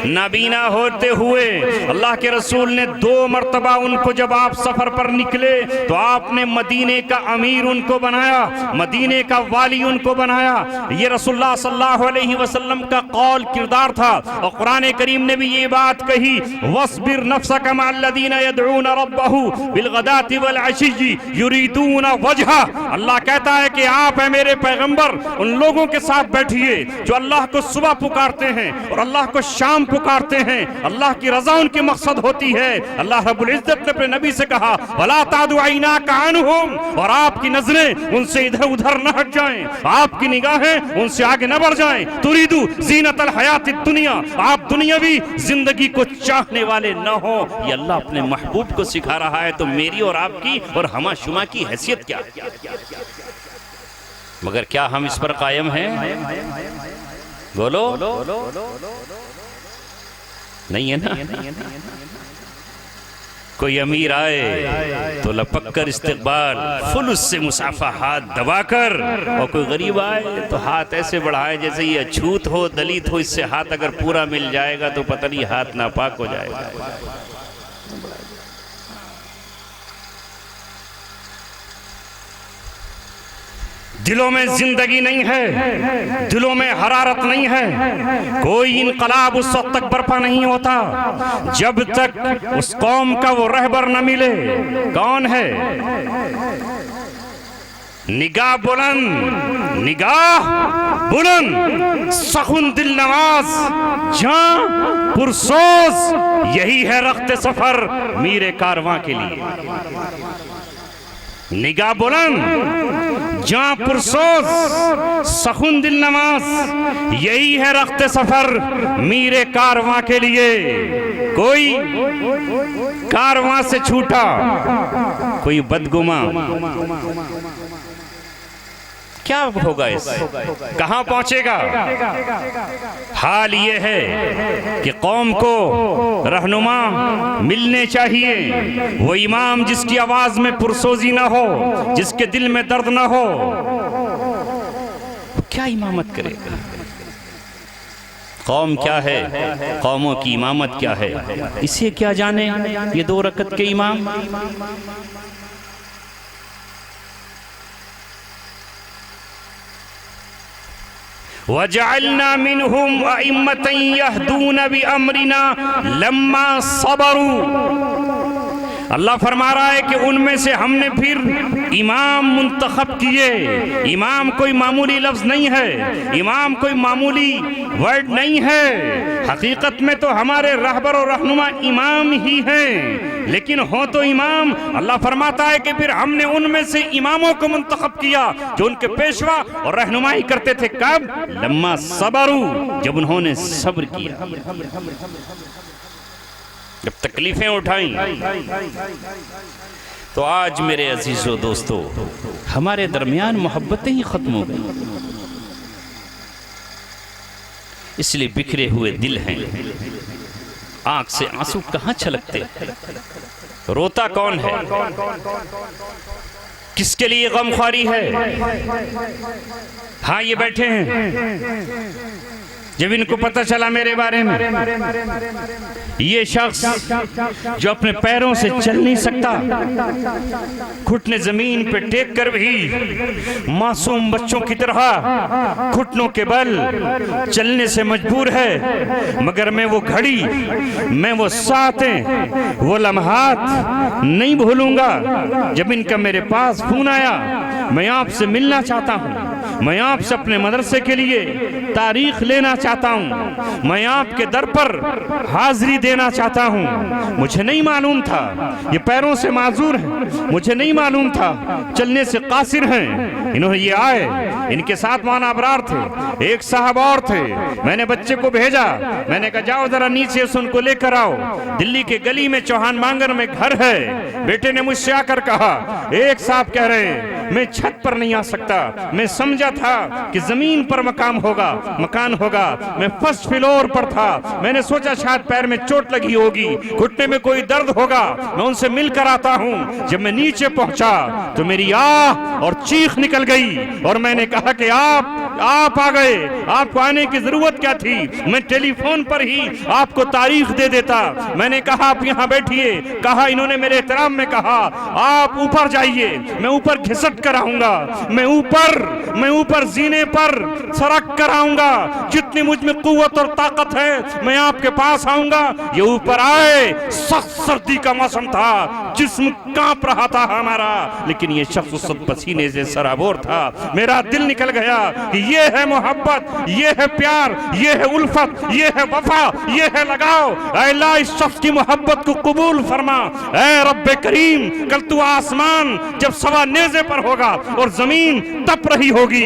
S3: नाबीना होते हुए अल्लाह के रसूल ने 2 मरतबा उनको, जब आप सफर पर निकले तो आपने मदीने का अमीर उनको बनाया, मदीने का वाली उनको बनाया। ये रसूलुल्लाह सल्लल्लाहु अलैहि वसल्लम का कौल किरदार था। और कुरान करीम ने भी ये बात कही, वस्बिर नफ्सका मअल्लज़ीना यदऊना रब्बहु बिलगदाति वल अशिय्यि युरीदूना वजहा। अल्लाह कहता है कि आप है मेरे पैगंबर, उन लोगों के साथ बैठिए जो अल्लाह को सुबह पुकारते हैं और अल्लाह को शाम पुकारते हैं, अल्लाह की रजा उनकी मकसद होती है। अल्लाह रब्बुल इज्जत ने अपने नबी से कहा, वला तादु ऐनाका अन्हुम, और आपकी नजरें उनसे इधर उधर न हट जाएं, आपकी निगाहें उनसे आगे न बढ़ जाएं। तुरीदु ज़ीनतल हयातिद दुनिया, आप दुनियावी जिंदगी को चाहने वाले न हो। ये अल्लाह अपने महबूब को सिखा रहा है। तो मेरी और आपकी और हमा शुमा की हैसियत क्या, मगर क्या हम इस पर कायम हैं? बोलो, नहीं है ना? कोई अमीर आए तो लपक कर इस्तकबाल, फुल उससे मुसाफा हाथ दबाकर, और कोई गरीब आए तो हाथ ऐसे बढ़ाए जैसे ये अछूत हो, दलित हो। इससे हाथ अगर पूरा मिल जाएगा तो पता नहीं हाथ नापाक हो जाएगा। दिलों में जिंदगी नहीं है, दिलों में हरारत नहीं है। कोई इनकलाब उस वक्त तक बर्पा नहीं होता जब तक उस कौम का वो रहबर न मिले। कौन है? निगाह बुलंद, निगाह बुलंद, सखुन दिल नवाज, जां पुरसोज, यही है रख्ते सफर मीरे कारवां के लिए। निगाह बुलंद, जां पुरसोज, सखुन दिल नवाज, यही है रख्ते सफर मीरे कारवां के लिए। कोई कारवां से छूटा, कोई बदगुमा, क्या होगा इससे? कहां पहुंचेगा? हाल ये है कि कौम को रहनुमा मिलने चाहिए, वो इमाम जिसकी आवाज में पुरसोजी ना हो, जिसके दिल में दर्द ना हो। क्या इमामत करेगा? कौम क्या है, कौमों की इमामत क्या है, इसे क्या जाने ये 2 रकत के इमाम। वजअलना मिनहुम अइम्मतन यहदून बिअमरिना लम्मा सबरू। अल्लाह फरमा रहा है कि उनमें से हमने फिर इमाम मुंतखब किए। इमाम कोई मामूली लफ्ज नहीं है, इमाम कोई मामूली वर्ड नहीं है। हकीकत में तो हमारे रहबर और रहनुमा इमाम ही हैं, लेकिन हो तो इमाम। अल्लाह फरमाता है कि फिर हमने उनमें से इमामों को मुंतखब किया जो उनके पेशवा और रहनुमाई करते थे। कब? लम्मा सबरू, जब उन्होंने सब्र किया, जब तकलीफें उठाई। तो आज मेरे अजीजों दोस्तों, हमारे दरमियान मोहब्बतें ही खत्म हो गई, इसलिए बिखरे हुए दिल हैं। आंख से आंसू कहां छलकते? रोता कौन है? किसके लिए गमख्वारी है? हाँ, ये बैठे हैं जब इनको पता चला मेरे बारे में, ये शख्स जो अपने पैरों से चल नहीं सकता, घुटने जमीन पे टेक कर भी मासूम बच्चों की तरह घुटनों के बल चलने से मजबूर है, मगर मैं वो घड़ी, मैं वो सातें, वो लम्हात नहीं भूलूंगा जब इनका मेरे पास फोन आया। मैं आपसे मिलना चाहता हूँ, मैं आपसे अपने मदरसे के लिए तारीख लेना चाहता हूँ, मैं आपके दर पर हाजिरी देना चाहता हूँ। मुझे नहीं मालूम था ये पैरों से माजूर हैं, मुझे नहीं मालूम था चलने से कासिर हैं। इन्होंने ये आए, इनके साथ मौलाना अबरार थे, एक साहब और थे। मैंने बच्चे को भेजा, मैंने कहा जाओ जरा नीचे से उनको लेकर आओ, दिल्ली के गली में चौहान मांगर में घर है। बेटे ने मुझसे आकर कहा, एक साहब कह रहे मैं छत पर नहीं आ सकता, मैं समझा था कि जमीन पर मकान होगा, मैं फर्स्ट फ्लोर पर था, मैंने सोचा शायद पैर में चोट लगी होगी, घुटने में कोई दर्द होगा, मैं उनसे मिलकर आता हूँ। जब मैं नीचे पहुंचा तो मेरी आह और चीख निकल गई और मैंने कहा कि आप आ गए, आपको आने की जरूरत क्या थी, मैं टेलीफोन पर ही आपको तारीख दे देता। मैंने कहा आप यहाँ बैठिए, कहा इन्होंने मेरे एहतराम में कहा आप ऊपर जाइए, मैं ऊपर घिसट कर आऊंगा, मैं ऊपर जीने पर सरक कर आऊंगा, जितनी मुझ में कुव्वत और ताकत है मैं आपके पास आऊंगा। ये ऊपर आए, सख्त सर्दी का मौसम था, जिस्म कांप रहा था हमारा, लेकिन ये शख्स उस पसीने से सराबोर था। मेरा दिल निकल गया कि ये है मोहब्बत, ये है प्यार, ये है उल्फत, ये है वफा, ये है लगाव। ऐ अल्लाह इस शख्स की मोहब्बत को कबूल फरमा। ऐ रब्बे करीम, कल तू आसमान जब सवा नेज़े पर होगा और जमीन तप रही होगी,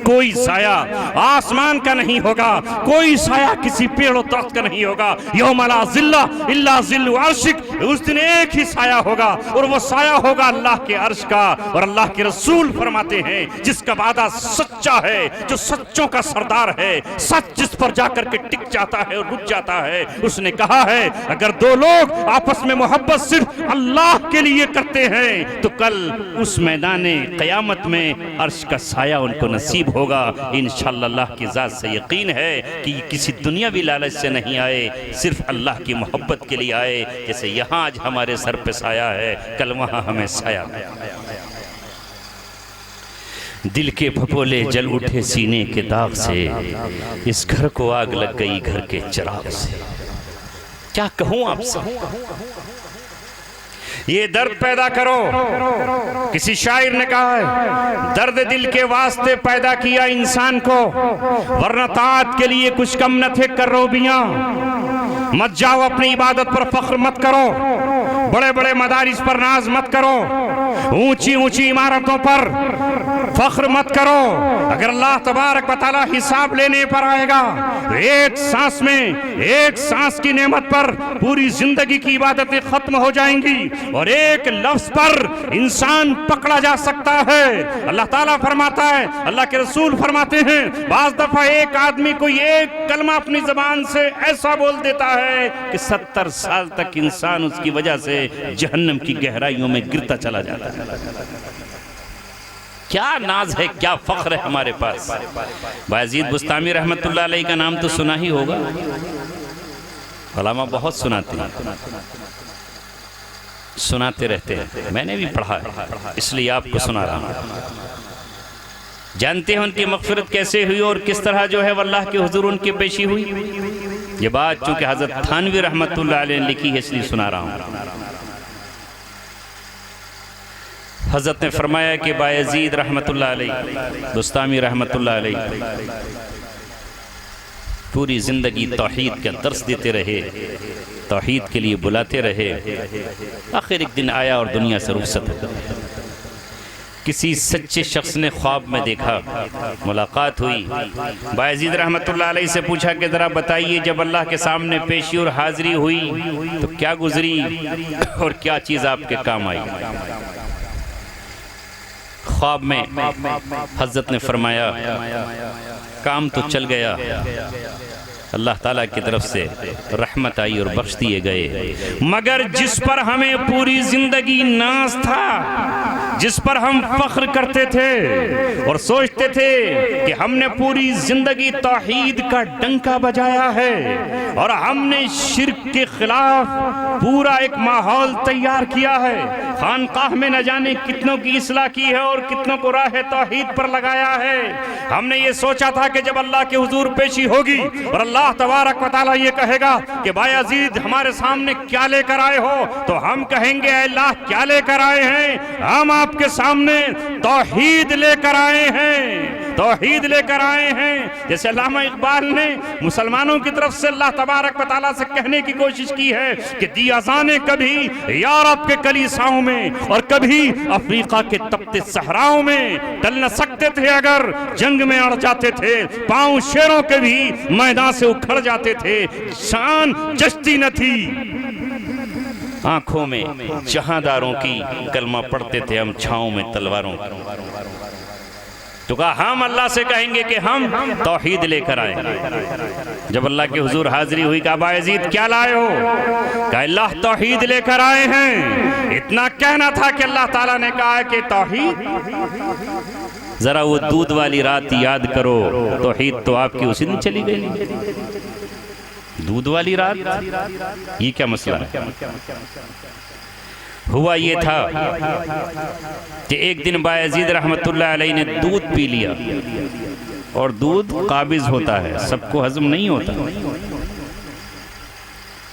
S3: कोई साया आसमान का नहीं होगा, कोई साया किसी पेड़ और दरख्त का नहीं होगा। यौम ला ज़िल्ला इल्ला ज़िल्लु अर्शिक, उस दिन एक ही साया होगा और वो साया होगा अल्लाह के अर्श का। और अल्लाह के रसूल फरमाते हैं जिसका वादा सच्चा है, जो सच्चों का सरदार है, सच जिस पर जाकर के टिक जाता है और रुक जाता है, उसने कहा है अगर दो लोग आपस में मोहब्बत सिर्फ अल्लाह के लिए करते हैं तो कल उस मैदाने क़यामत में अर्श का साया उनको नसीब होगा इंशाअल्लाह। अल्लाह की ज़ात से यकीन है कि किसी दुनियावी लालच से नहीं आए, सिर्फ अल्लाह की मोहब्बत के लिए आए। जैसे यहाँ आज हमारे सर पे साया है, कल वहाँ हमें साया। दिल के फपोले जल उठे सीने के दाग से, इस घर को आग लग गई घर के चिराग से। क्या कहूँ आपसे, ये दर्द पैदा करो। किसी शायर ने कहा है दर्द दिल के वास्ते पैदा किया इंसान को, वरना ताअत के लिए कुछ कम न थे कर्रोबियां। मत जाओ अपनी इबादत पर फख्र मत करो, बड़े बड़े मदारिस पर नाज मत करो, ऊंची ऊंची इमारतों पर फख्र मत करो। अगर अल्लाह तबारक व तआला हिसाब लेने पर आएगा, एक सांस में, एक सांस की नेमत पर पूरी जिंदगी की इबादतें खत्म हो जाएंगी और एक लफ्ज पर इंसान पकड़ा जा सकता है। अल्लाह ताला फरमाता है, अल्लाह के रसूल फरमाते हैं, बाज़ दफा एक आदमी कोई एक कलमा अपनी जबान से ऐसा बोल देता है कि 70 साल तक इंसान उसकी वजह से जहन्नम की गहराइयों में गिरता चला जाता है। क्या नाज है, क्या फख्र है हमारे पास। बायजीद बुस्तामी रहमतुल्लाह अलैह का नाम तो सुना ही होगा, उलमा बहुत सुनाते हैं, सुनाते रहते हैं, मैंने भी पढ़ा है इसलिए आपको सुना रहा हूँ। जानते हैं उनकी मग़फ़िरत कैसे हुई और किस तरह जो है अल्लाह के हुज़ूर उनकी पेशी हुई। ये बात चूँकि हज़रत थानवी रहमतुल्लाह अलैह ने लिखी है इसलिए सुना रहा हूँ। हज़रत ने फरमाया कि बायज़ीद रहमतुल्लाह अलैह, बुस्तामी रहमतुल्लाह अलैह पूरी ज़िंदगी तौहीद का दर्स देते रहे, तौहीद के लिए बुलाते रहे। आखिर एक दिन आया और दुनिया से रुखसत हो। किसी सच्चे शख्स ने ख्वाब में देखा, मुलाकात हुई। बायज़ीद रहमतुल्लाह अलैह से पूछा कि ज़रा बताइए जब अल्लाह के सामने पेशी और हाज़िरी हुई तो क्या गुजरी और क्या चीज़ आपके काम आई। ख्वाब में हज़रत ने फरमाया काम तो चल गया, अल्लाह ताला की तरफ से रहमत आई और बख्श दिए गए, मगर जिस पर हमें पूरी जिंदगी नाज था जिस पर हम फख्र करते थे और सोचते थे कि हमने पूरी जिंदगी तौहीद का डंका बजाया है और हमने शिर्क के खिलाफ पूरा एक माहौल तैयार किया है, खानकाह में न जाने कितनों की इस्लाह की है और कितनों को राह तौहीद पर लगाया है। हमने ये सोचा था कि जब अल्लाह के हुजूर पेशी होगी और अल्लाह तबारक व तआला ये कहेगा कि बायजीद हमारे सामने क्या लेकर आए हो, तो हम कहेंगे अल्लाह क्या लेकर आए हैं, हम आपके सामने तौहीद लेकर आए हैं, तौहीद लेकर आए हैं। जैसे अल्लामा इकबाल ने मुसलमानों की तरफ से अल्लाह तबारक व तआला से कहने की कोशिश की है कि दी अज़ाने कभी यूरोप के कलीसाओं में और कभी अफ्रीका के तपते सहराओं में टल न सकते थे, अगर जंग में अड़ जाते थे, पांव शेरों के भी मैदान से उखड़ जाते थे, शान जश्ती न थी, आंखों में जहांदारों की, कलमा पढ़ते थे हम छांव में तलवारों। तो कहा हम अल्लाह से कहेंगे कि हम तौहीद लेकर आए। जब अल्लाह के हुजूर हाजिरी हुई, कहा बायजीद क्या लाए हो, कहा अल्लाह तौहीद लेकर आए हैं। इतना कहना था कि अल्लाह ताला ने कहा कि तौहीद, जरा वो दूध वाली रात याद करो, तौहीद तो आपकी उसी दिन चली गई। दूध वाली रात, ये क्या मसला है? हुआ ये था कि एक दिन बायजीद रहमतुल्लाह अलैहि ने दूध पी लिया, और दूध काबिज होता है, सबको हजम नहीं होता।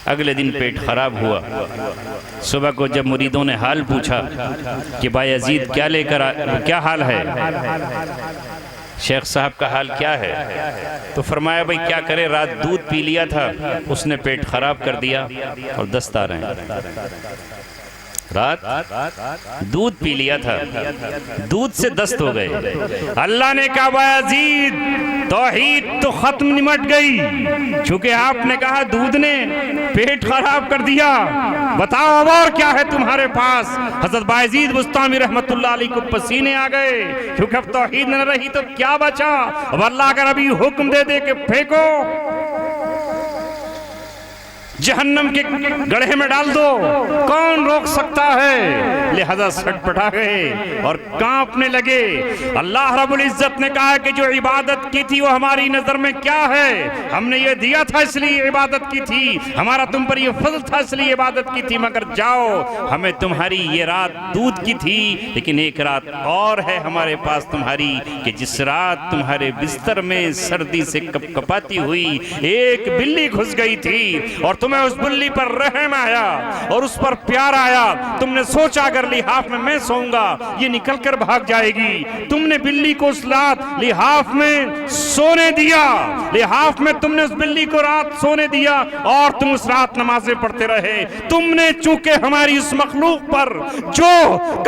S3: अगले दिन पेट खराब हुआ। सुबह को जब मुरीदों ने हाल पूछा कि बायजीद क्या लेकर क्या हाल है, शेख साहब का हाल क्या है, तो फरमाया भाई क्या करे, रात दूध पी लिया था, उसने पेट खराब कर दिया और दस्त आ रहे हैं। रात दूध पी लिया था, दूध से दस्त हो गए। अल्लाह ने कहा बायजीद तौहीद तो खत्म निमट गई, चूंकि आपने कहा दूध ने पेट खराब कर दिया, बताओ अब और क्या है तुम्हारे पास। हजरत बायजीद बुस्तामी रहमतुल्लाह अलैहि को पसीने आ गए, क्योंकि अब तौहीद न रही तो क्या बचा। अब अल्लाह अगर अभी हुक्म दे दे के फेंको, जहन्नम के गड्ढे में डाल दो, कौन रोक सकता है। लिहाजा सटपटा गए और कांपने लगे। अल्लाह रब्बुल इज्जत ने कहा कि जो इबादत की थी वो हमारी नजर में क्या है, हमने ये दिया था इसलिए इबादत की थी, हमारा तुम पर ये फजल था इसलिए इबादत की थी, मगर जाओ हमें तुम्हारी ये रात दूध की थी, लेकिन एक रात और है हमारे पास तुम्हारी, कि जिस रात तुम्हारे बिस्तर में सर्दी से कपकपाती हुई एक बिल्ली घुस गई थी और तुम्हें उस बिल्ली पर रहम आया और उस पर प्यार आया। तुमने सोचा अगर लिहाफ में मैं सोऊंगा ये निकल कर भाग जाएगी, तुमने बिल्ली को उस रात लिहाफ में सोने दिया, लिहाफ में तुमने उस बिल्ली को रात सोने दिया और तुम उस रात नमाजें पढ़ते रहे। तुमने चूंकि हमारी उस मखलूक पर जो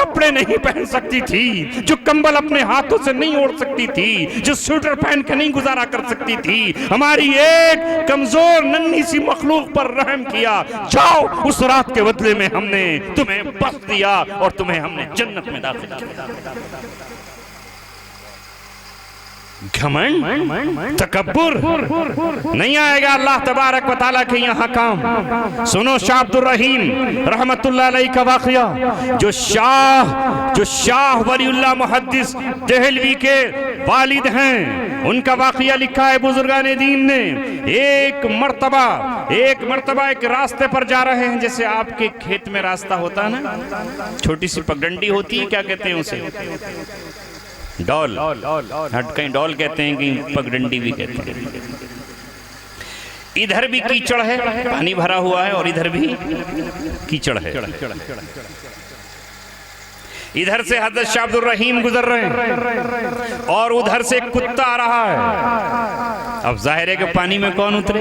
S3: कपड़े नहीं पहन सकती थी, जो कंबल अपने हाथों से नहीं ओढ़ सकती थी, जो स्वेटर पहन के नहीं गुजारा कर सकती थी, हमारी एक कमजोर नन्ही सी मखलूक पर रहम किया। जाओ उस रात के बदले में हमने तुम्हें बख्श दिया और तुम्हें हमने जन्नत में दाखिल किया। घमंड तकब्बुर नहीं आएगा अल्लाह तबारक व तआला के यहाँ काम। सुनो शाह अब्दुर रहीम रहमतुल्लाह अलैहि का वाक़या, जो शाह वलीउल्लाह मुहद्दिस देहलवी के वालिद हैं, उनका वाक़या लिखा है बुजुर्गान दीन ने। एक मर्तबा एक रास्ते पर जा रहे हैं, जैसे आपके खेत में रास्ता होता है ना, छोटी सी पगडंडी होती है, क्या कहते हैं उसे, डॉल, कहीं डॉल कहते हैं, कहीं पगडंडी भी कहते हैं। इधर भी कीचड़ है, पानी भरा हुआ है, और इधर भी कीचड़ है। इधर से हजरत शाह अब्दुर रहीम गुजर रहे हैं और उधर से कुत्ता आ रहा है। अब जाहिर है कि पानी में कौन उतरे,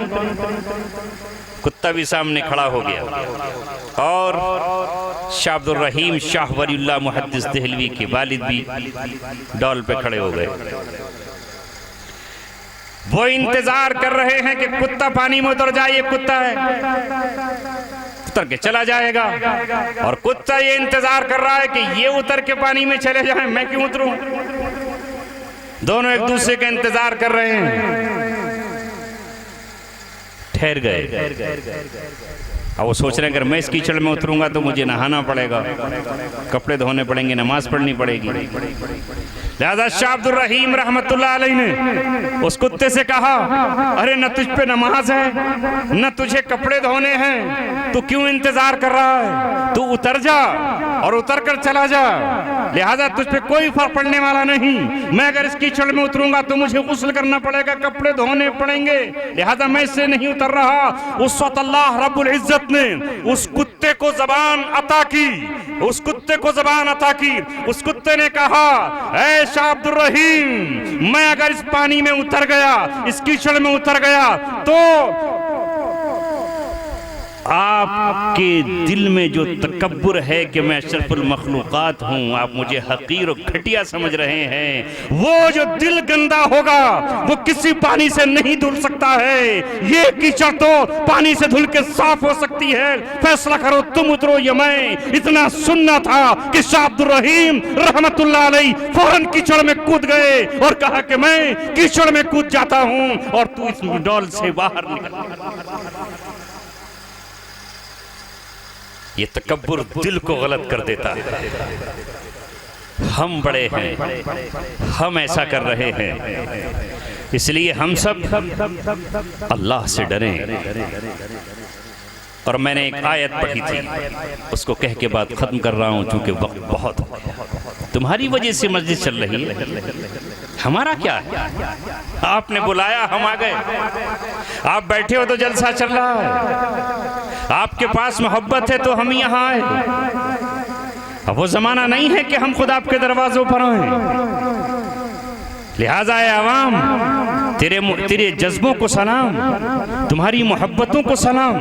S3: कुत्ता भी सामने खड़ा हो गया और शाह अब्दुर रहीम शाह वलीउल्लाह मुहद्दिस देहलवी के वालिद भी डॉल पे खड़े हो गए। वो इंतजार कर रहे हैं कि कुत्ता पानी में उतर जाए, ये कुत्ता है उतर के चला जाएगा, और कुत्ता ये इंतजार कर रहा है कि ये उतर के पानी में चले जाए, मैं क्यों उतरूं। दोनों एक दूसरे का इंतजार कर रहे हैं। ठहर गए, अब वो सोच रहे हैं अगर मैं इस कीचड़ में उतरूंगा तो मुझे नहाना पड़ेगा, कपड़े धोने पड़ेंगे, नमाज पढ़नी पड़ेगी। लिहाजा शाह अब्दुल रहीम रहमतुल्लाह अलैह ने उस कुत्ते से कहा, अरे न तुझ पे नमाज है न तुझे कपड़े धोने हैं, तू क्यों इंतजार कर रहा है? तू उतर जा और उतर कर चला जा। लिहाजा तुझ पे कोई फर्क पड़ने वाला नहीं। मैं अगर इस कीचड़ में उतरूंगा तो मुझे गुस्ल करना पड़ेगा, कपड़े धोने पड़ेंगे, लिहाजा मैं इससे नहीं उतर रहा। उस वक्त अल्लाह रब्बुल इज्जत ने उस कुत्ते को ज़बान अता की, उस कुत्ते को ज़बान अता की। उस कुत्ते ने कहा, ऐ शाह अब्दुल रहीम, मैं अगर इस पानी में उतर गया, इस कीचड़ में उतर गया तो आपके दिल में जो तकब्बुर है कि मैं अशरफुल मखलूकात हूं, आप मुझे हकीर और घटिया समझ रहे हैं, वो जो दिल गंदा होगा वो किसी पानी से नहीं धुल सकता है। ये कीचड़ तो पानी से धुल के साफ हो सकती है। फैसला करो, तुम उतरो या मैं। इतना सुनना था कि शाह अब्दुल रहीम रहमतुल्लाह अलैह फौरन कीचड़ में कूद गए और कहा कि मैं कीचड़ में कूद जाता हूं और तू इस डोल से बाहर निकल। ये तकब्बुर दिल को गलत कर देता है। हम बड़े हैं, हम ऐसा कर रहे हैं, इसलिए हम सब अल्लाह से डरें। और मैंने एक आयत पढ़ी थी, उसको कह के बात खत्म कर रहा हूं क्योंकि वक्त बहुत हो। तुम्हारी वजह से मस्जिद चल रही है, हमारा क्या है? आपने बुलाया, हम आ गए। आप बैठे हो तो जलसा चल रहा है, आपके पास मोहब्बत है तो हम यहाँ आए। अब वो जमाना नहीं है कि हम खुद आपके दरवाजों पर आए। लिहाजा है आवाम, तेरे जज्बों को सलाम, तुम्हारी मोहब्बतों को सलाम।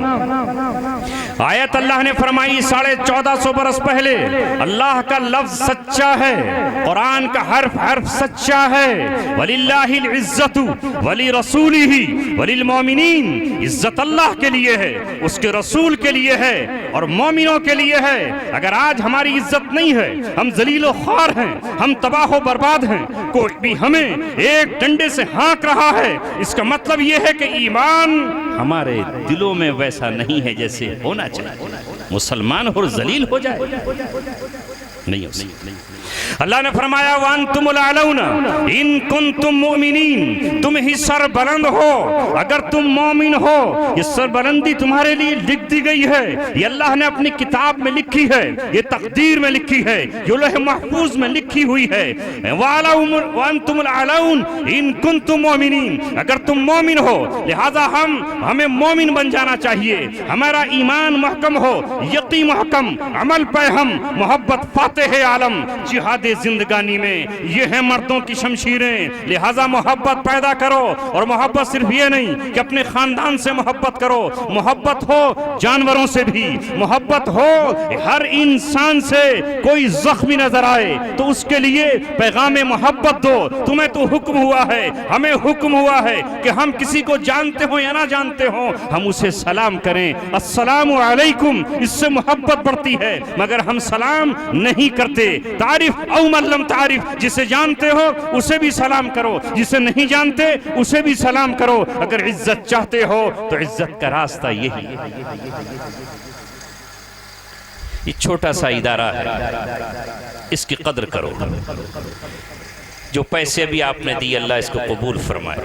S3: आयत अल्लाह ने फरमाई 1450 बरस पहले, अल्लाह का लफ्ज सच्चा है, कुरान का हर्फ हर्फ सच्चा है। वलिल्लाहिल इज्जतु वली रसूलिही वलिल मोमिनीन, इज्जत अल्लाह के लिए है, उसके रसूल के लिए है और मोमिनों के लिए है। अगर आज हमारी इज्जत नहीं है, हम जलीलो ख्वार हैं, हम तबाह बर्बाद हैं, कोई भी हमें एक डंडे से हाँक रहा है, इसका मतलब यह है कि ईमान हमारे दिलों में वैसा नहीं है जैसे होना चाहिए। मुसलमान और जलील हो जाए नहीं हो सकता। अल्लाह ने फरमाया वअंतुमुल अलाउना इन कुंतुम मुमिनीन, तुम ही सरबलंद हो अगर तुम मोमिन हो। ये सरबलंदी तुम्हारे लिए लिख दी गई है, ये अल्लाह ने अपनी किताब में लिखी है, ये तकदीर में लिखी है, ये लौह महफूज में लिखी हुई है। वअंतुमुल अलाउन इन कुंतुम मुमिनीन, अगर तुम मोमिन हो, लिहाजा हमें मोमिन बन जाना चाहिए। हमारा ईमान महकम हो, यकीन महकम, अमल पे हम मोहब्बत फातिह आलम जिहाद जिंदगानी में। ये है मर्दों की शमशीरें। लिहाजा मोहब्बत पैदा करो, और मोहब्बत सिर्फ ये नहीं कि अपने खानदान से मोहब्बत करो, मोहब्बत हो जानवरों से भी, मोहब्बत हो हर इंसान से। कोई जख्मी नजर आए तो उसके लिए पैगाम मोहब्बत दो। तुम्हें तो हुक्म हुआ है, हमें हुक्म हुआ है कि हम किसी को जानते हो या ना जानते हो, हम उसे सलाम करें, अस्सलामु अलैकुम। इससे मोहब्बत बढ़ती है, मगर हम सलाम नहीं करते। तारीफ औ मल्लम तारीफ, जिसे जानते हो उसे भी सलाम करो, जिसे नहीं जानते उसे भी सलाम करो। अगर इज्जत चाहते हो तो इज्जत का रास्ता यही है। ये छोटा सा इदारा है, इसकी कदर करो। जो पैसे भी आपने दिए, अल्लाह इसको कबूल फरमाए।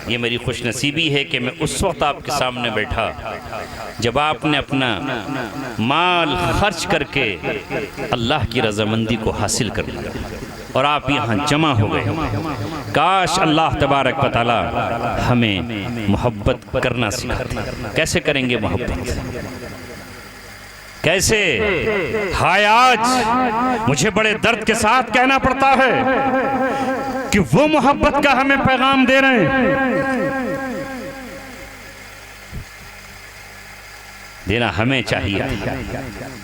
S3: ये मेरी खुशनसीबी है कि मैं उस वक्त आपके सामने बैठा जब आपने अपना माल खर्च करके अल्लाह की रज़ामंदी को हासिल कर लिया और आप यहाँ जमा हो गए। काश अल्लाह तबारक व तआला हमें मोहब्बत करना सिखाते। कैसे करेंगे मोहब्बत? कैसे? हाय आज मुझे बड़े दर्द के साथ कहना पड़ता है कि वो मोहब्बत का हमें पैगाम दे रहे हैं। देना हमें चाहिए,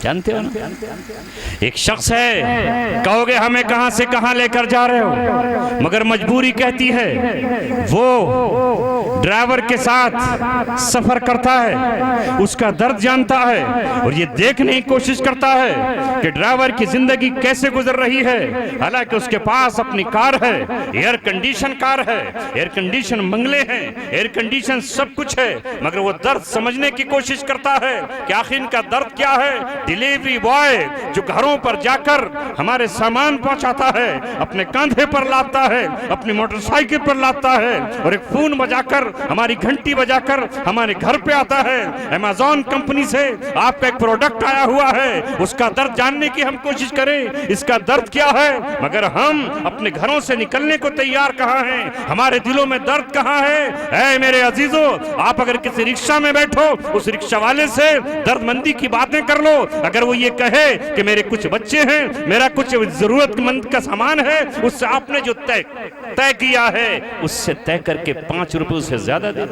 S3: जानते हो ना। एक शख्स है, कहोगे हमें कहां से कहां लेकर जा रहे हो, मगर मजबूरी कहती है। वो ड्राइवर के साथ सफर करता है, उसका दर्द जानता है और ये देखने की कोशिश करता है कि ड्राइवर की जिंदगी कैसे गुजर रही है। हालांकि उसके पास अपनी कार है, एयर कंडीशन कार है, एयर कंडीशन बंगले हैं, एयर कंडीशन सब कुछ है, मगर वो दर्द समझने की कोशिश करता है। है कि आखिर इनका दर्द क्या है। डिलीवरी बॉय जो घरों पर जाकर हमारे सामान पहुंचाता है, अपने कंधे पर लाता है, अपनी मोटरसाइकिल पर लाता है और एक फोन बजाकर, हमारी घंटी बजाकर हमारे घर पे आता है। अमेज़न कंपनी से आपका एक प्रोडक्ट आया हुआ है, उसका दर्द जानने की हम कोशिश करें, इसका दर्द क्या है, मगर हम अपने घरों से निकलने को तैयार कहाँ हैं, हमारे दिलों में दर्द कहाँ है। ऐ मेरे अजीजों, आप अगर किसी रिक्शा में बैठो, उस रिक्शा वाले से दर्दमंदी की बातें कर लो। अगर वो ये कहे कि मेरे कुछ बच्चे हैं, मेरा कुछ जरूरतमंद का सामान है, उससे आपने जो तय किया है उससे तय करके 5 रुपए से ज्यादा दे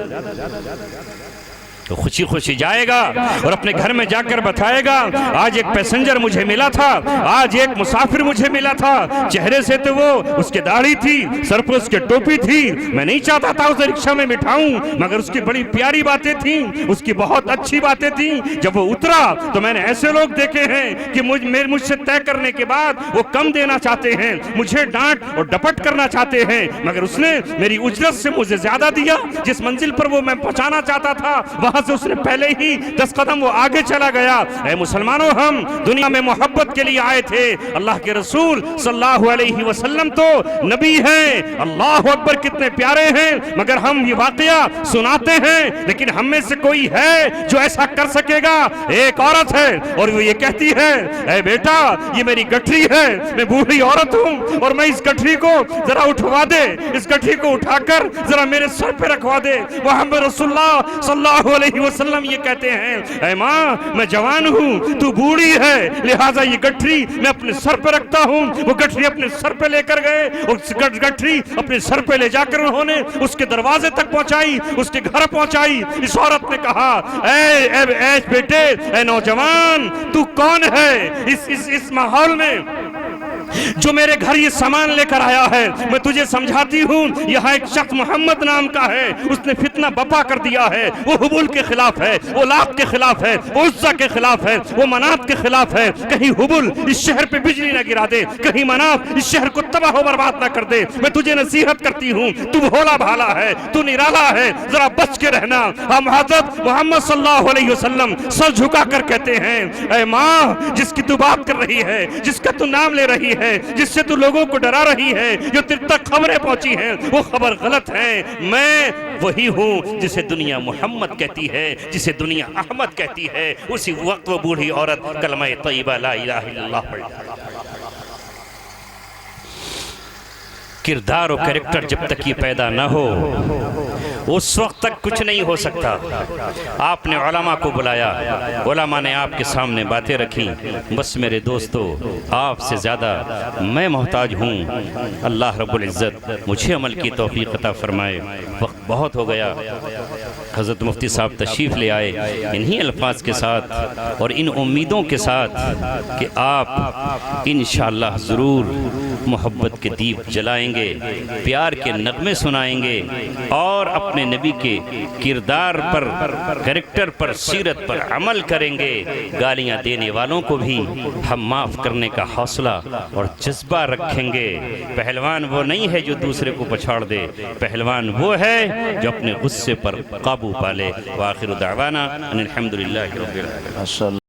S3: तो खुशी खुशी जाएगा और अपने घर में जाकर बताएगा, आज एक पैसेंजर मुझे मिला था, आज एक मुसाफिर मुझे मिला था, चेहरे से तो वो, उसकी दाढ़ी थी, सर पर उसके टोपी थी, मैं नहीं चाहता था उसे रिक्शा में बिठाऊं, मगर उसकी बड़ी प्यारी बातें थी, उसकी बहुत अच्छी बातें थी। जब वो उतरा तो मैंने ऐसे लोग देखे हैं कि मुझसे तय करने के बाद वो कम देना चाहते हैं, मुझे डांट और डपट करना चाहते हैं, मगर उसने मेरी उजरत से मुझे ज्यादा दिया। जिस मंजिल पर वो मैं पहुंचाना चाहता था, वहां से उसने पहले ही 10 कदम वो आगे चला गया। ऐ मुसलमानों, हम दुनिया में मोहब्बत के लिए आए थे। अल्लाह के रसूल सल्लल्लाहु अलैहि वसल्लम तो नबी हैं, अल्लाह अकबर कितने प्यारे हैं, मगर हम ये वाकया सुनाते हैं, लेकिन हम में से कोई है जो ऐसा कर सकेगा। एक औरत है और वो ये कहती है, ऐ बेटा ये मेरी गठरी है, मैं बूढ़ी औरत हूँ और मैं इस गठरी को जरा उठवा दे, इस गठरी को उठाकर जरा मेरे सर पे रखवा दे। मोहम्मद रसूलुल्लाह सल्लल्लाहु अलैहि वसल्लम ये कहते हैं, ऐ माँ मैं जवान हूँ, तू बूढ़ी है, लिहाजा ये गठरी मैं अपने सर पे रखता हूँ। वो गठरी अपने सर पे लेकर गए और गठरी अपने सर पे ले जाकर उन्होंने उसके दरवाजे तक पहुंचाई, उसके घर पहुंचाई। इस औरत ने कहा, ऐ बेटे, ऐ नौजवान, तू कौन है इस माहौल में जो मेरे घर ये सामान लेकर आया है? मैं तुझे समझाती हूँ, यहाँ एक शख्स मोहम्मद नाम का है, उसने फितना बपा कर दिया है। वो हुबुल के खिलाफ है, वो लात के खिलाफ है, वो उज्जा के खिलाफ है, वो मनात के खिलाफ है। कहीं हुबुल इस शहर पे बिजली न गिरा दे, कहीं मनात इस शहर को तबाह हो बर्बाद न कर दे। मैं तुझे नसीहत करती हूँ, तू भोला भाला है, तू निराला है, जरा बच के रहना। हम हज़रत मोहम्मद सल्लल्लाहु अलैहि वसल्लम सर झुका कर कहते हैं, ऐ माँ जिसकी तू बात कर रही है, जिसका तू नाम ले रही है, जिससे तू लोगों को डरा रही है, जो तेरे तक खबरें पहुंची हैं, वो खबर गलत है। मैं वही हूँ जिसे दुनिया मोहम्मद कहती है, जिसे दुनिया अहमद कहती है। उसी वक्त वो बूढ़ी औरत कलमा तय्यबा ला इलाहा इल्लल्लाह पढ़ी। किरदार और कैरेक्टर जब तक ये पैदा ना हो, उस वक्त तक कुछ नहीं हो सकता। आपने उलमा को बुलाया, उलमा ने आपके सामने बातें रखी। बस मेरे दोस्तों, आपसे ज़्यादा मैं मोहताज हूँ। अल्लाह रब्बुल इज़्ज़त मुझे अमल की तौफीक अता फरमाए। वक्त बहुत हो गया। हज़रत मुफ्ती साहब तशरीफ़ ले आए इन्हीं अल्फाज के साथ और इन उम्मीदों के साथ कि आप इंशाअल्लाह ज़रूर मोहब्बत के दीप जलाएंगे, प्यार के नगमे सुनाएंगे और अपने नबी के किरदार पर, कैरेक्टर पर, सीरत पर अमल करेंगे। गालियां देने वालों को भी हम माफ़ करने का हौसला और जज्बा रखेंगे। पहलवान वो नहीं है जो दूसरे को पछाड़ दे, पहलवान वो है जो अपने गुस्से पर काबू पाले। व आखिरु दावाना अनिल हम्दुलिल्लाहि रब्बिल आलमीन।